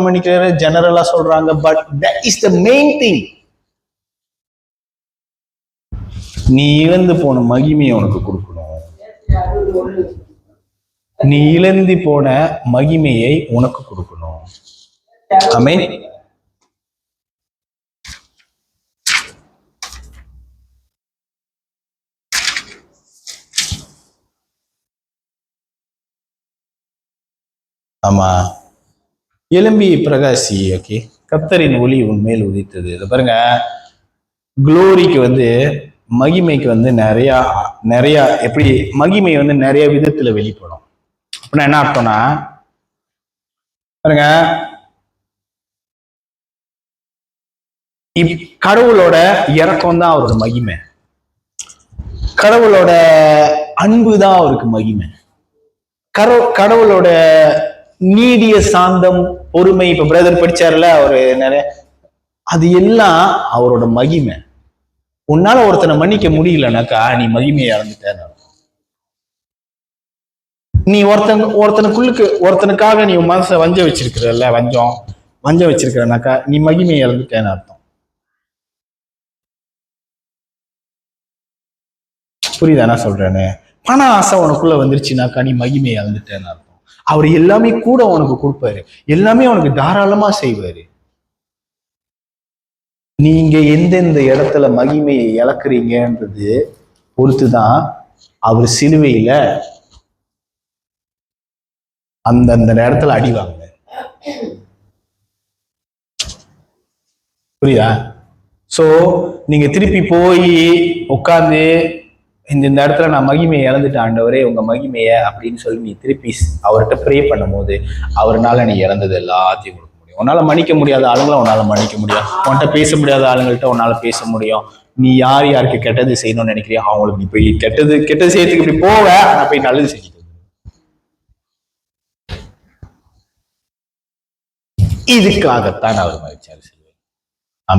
மன்னிக்கிறாரு ஜெனரலா சொல்றாங்க. But that is the main thing. நீ இழந்து போன மகிமையை உனக்கு கொடுக்கணும். நீ இழந்து போன மகிமையை உனக்கு கொடுக்கணும். ஆமென். ஆமா, எலும்பி பிரகாசி. ஓகே, கர்த்தரின் ஒளி உன்மேல் உதித்தது. இதை பாருங்க, குளோரிக்கு வந்து மகிமைக்கு வந்து நிறைய எப்படி மகிமை வந்து நிறைய விதத்துல வெளிப்படும். அப்படின்னா என்ன அர்த்தம்னா பாருங்க, கடவுளோட இரக்கம் தான் அவரோட மகிமை. கடவுளோட அன்பு தான் அவருக்கு மகிமை. கடவுளோட நீடிய சாந்தம், பொறுமை, இப்ப பிரதர் படிச்சாருல அவரு நிறைய, அது எல்லாம் அவரோட மகிமை. உன்னால ஒருத்தனை மன்னிக்க முடியலனாக்கா நீ மகிமையை இழந்துட்ட. நீ ஒருத்தனுக்காக நீ மனசை வஞ்சம் வச்சிருக்கிறனாக்கா நீ மகிமையை இழந்துட்டேன்னு அர்த்தம். புரியுதா நான் சொல்றேன்னு? பண ஆசை உனக்குள்ள வந்துருச்சுனாக்கா நீ மகிமையை இழந்துட்டேன்னு அர்த்தம். அவர் எல்லாமே கூட உனக்கு கொடுப்பாரு, எல்லாமே உனக்கு தாராளமா செய்வாரு. நீங்க எந்தெந்த இடத்துல மகிமையை இழக்கிறீங்கன்றது பொறுத்துதான் அவர் சிலுவையில அந்தந்த இடத்துல அடிவாங்க. புரியுதா? சோ நீங்க திருப்பி போய் உட்கார்ந்து இந்த இடத்துல நான் மகிமையை இழந்துட்டேன் ஆண்டவரே உங்க மகிமையை அப்படின்னு சொல்லி நீ திருப்பி அவர்கிட்ட ப்ரே பண்ணும் போது அவர்னால நீ இறந்தது எல்லாத்தையும் கொடுக்க முடியும். உன்னால மன்னிக்க முடியாத ஆளுங்களை உன்னால மன்னிக்க முடியும். உன்கிட்ட பேச முடியாத ஆளுங்கள்ட்ட உன்னால பேச முடியும். நீ யாருக்கு கெட்டது செய்யணும்னு நினைக்கிறியோ அவங்களுக்கு நீ போய் கெட்டது செய்யறதுக்கு இப்படி போவ, ஆனா போய் நல்லது செஞ்சுட்டு. இதுக்காகத்தான் அவர் மகிழ்ச்சாரு சொல்லுவேன். ஐ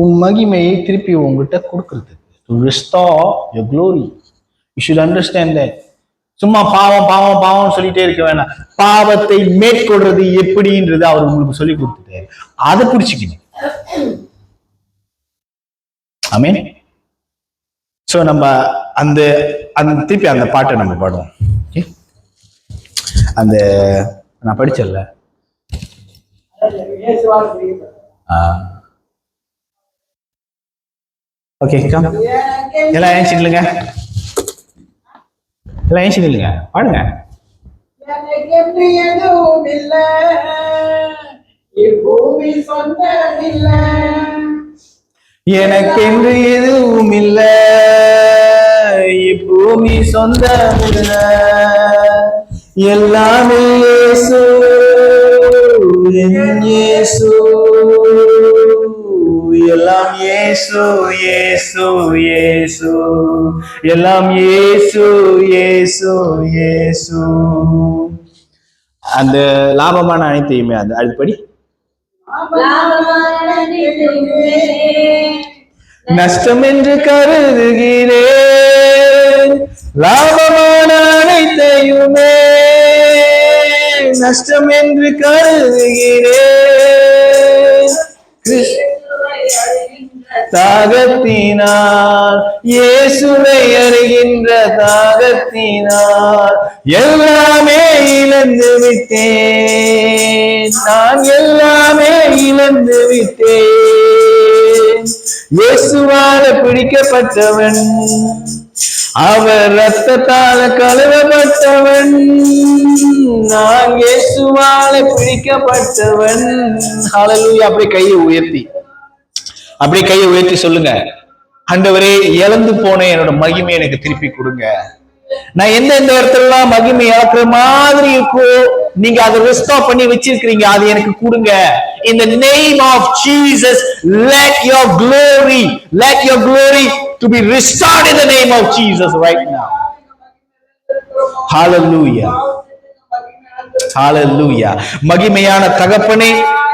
உன் மகிமையை திருப்பி உங்ககிட்ட கொடுக்கறதுக்கு. To restore your glory. You should understand that. சும்மா பாவம் பாவம் பாவம் சொல்லிட்டே இருக்க வேணாம். பாவத்தை மேற்கொள்றது எப்படின்றது அவர் உங்களுக்கு சொல்லி கொடுத்துட்டாரு. அதை பிடிச்சிக்கணும். ஆமென். சோ நம்ம அந்த திருப்பி அந்த பாட்டை நம்ம பாடுவோம். அந்த நான் படிச்சல ஓகே கம் எல்லாம் ஏன் இல்லைங்க, எல்லாம் ஏன் இல்லைங்க, பாடுங்க. எனக்கென்று எதுவும் இல்லை, இப்பூமி சொந்தமில்லை, எனக்கென்று எதுவும் இல்லை, இப்பூமி சொந்தமில்லை, எல்லாமே இயேசு, இயேசு, எல்லாம் இயேசு, இயேசு, இயேசு, எல்லாம் இயேசு, இயேசு, இயேசு. அந்த லாபமான அனைத்தையுமே அந்த அடுப்படி நஷ்டம் என்று கருதுகிறேன், லாபமான அனைத்தையுமே நஷ்டம் என்று கருதுகிறேன், தாகத்தினால் இயேசுவை அறிகின்ற தாகத்தினால் எல்லாமே இழந்து விட்டேன், நான் எல்லாமே இழந்து விட்டேன். இயேசுவால பிடிக்கப்பட்டவன், அவர் ரத்தத்தால கழுவப்பட்டவன், நான் இயேசுவால பிடிக்கப்பட்டவன். ஹல்லேலூயா. அப்படியே கையை உயர்த்தி சொல்லுங்க, ஆண்டவரே இழந்து போன என்னோட மகிமை எனக்கு திருப்பி கொடுங்க. நான் எந்த இடத்துல மகிமை இழக்கிற மாதிரி இருக்கோ நீங்க அதை ரெஸ்டோர் பண்ணி வச்சிருக்கீங்க, அது எனக்கு கொடுங்க. In the name of Jesus, let your glory to be restored in the name of Jesus right now. Hallelujah. Hallelujah. மகிமையான தகப்பனே,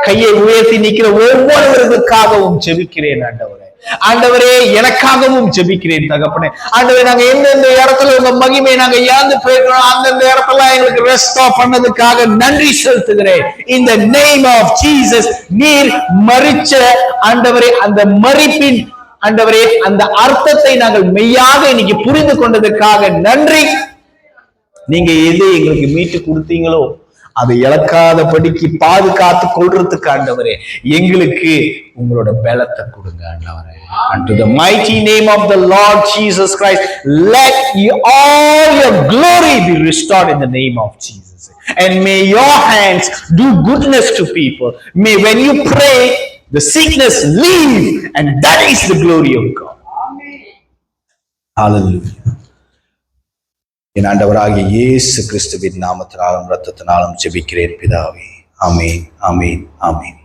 கையை உயர்த்தி நிற்கிற ஒவ்வொருவருக்காகவும் ஜெபிக்கிறேன் ஆண்டவரே. ஆண்டவரே எனக்காகவும் ஜெபிக்கிறேன் தகப்பனே. ஆண்டவரே நாங்க எந்தெந்த இடத்துல உங்க மகிமையை நாங்க இழந்து போயிருக்கிறோம், அந்தந்த இடத்துல எங்களுக்கு ரெஸ்டோர் பண்ணதுக்காக நன்றி செலுத்துகிறேன். In the name of Jesus, நீர் மரிச்ச ஆண்டவரே அந்த மரிப்பின் ஆண்டவரே அந்த அர்த்தத்தை நாங்கள் மெய்யாக இன்னைக்கு புரிந்து கொண்டதற்காக நன்றி. நீங்க எது எங்களுக்கு மீட்டு கொடுத்தீங்களோ அதை இழக்காதபடிக்கு பாதுகாத்து கொள்றதுக்கு ஆண்டவரே எங்களுக்கு உங்களோட பலத்தை கொடுங்க ஆண்டவரே. Unto the mighty name of the Lord Jesus Christ, let all your glory be restored in the name of Jesus. And may your hands do goodness to people. May when you pray, the sickness leave, and that is the glory of God. Hallelujah. என் ஆண்டவராகிய இயேசு கிறிஸ்துவின் நாமத்தினாலும் இரத்தத்தினாலும் ஜெபிக்கிறேன் பிதாவே. ஆமென், ஆமென், ஆமென்.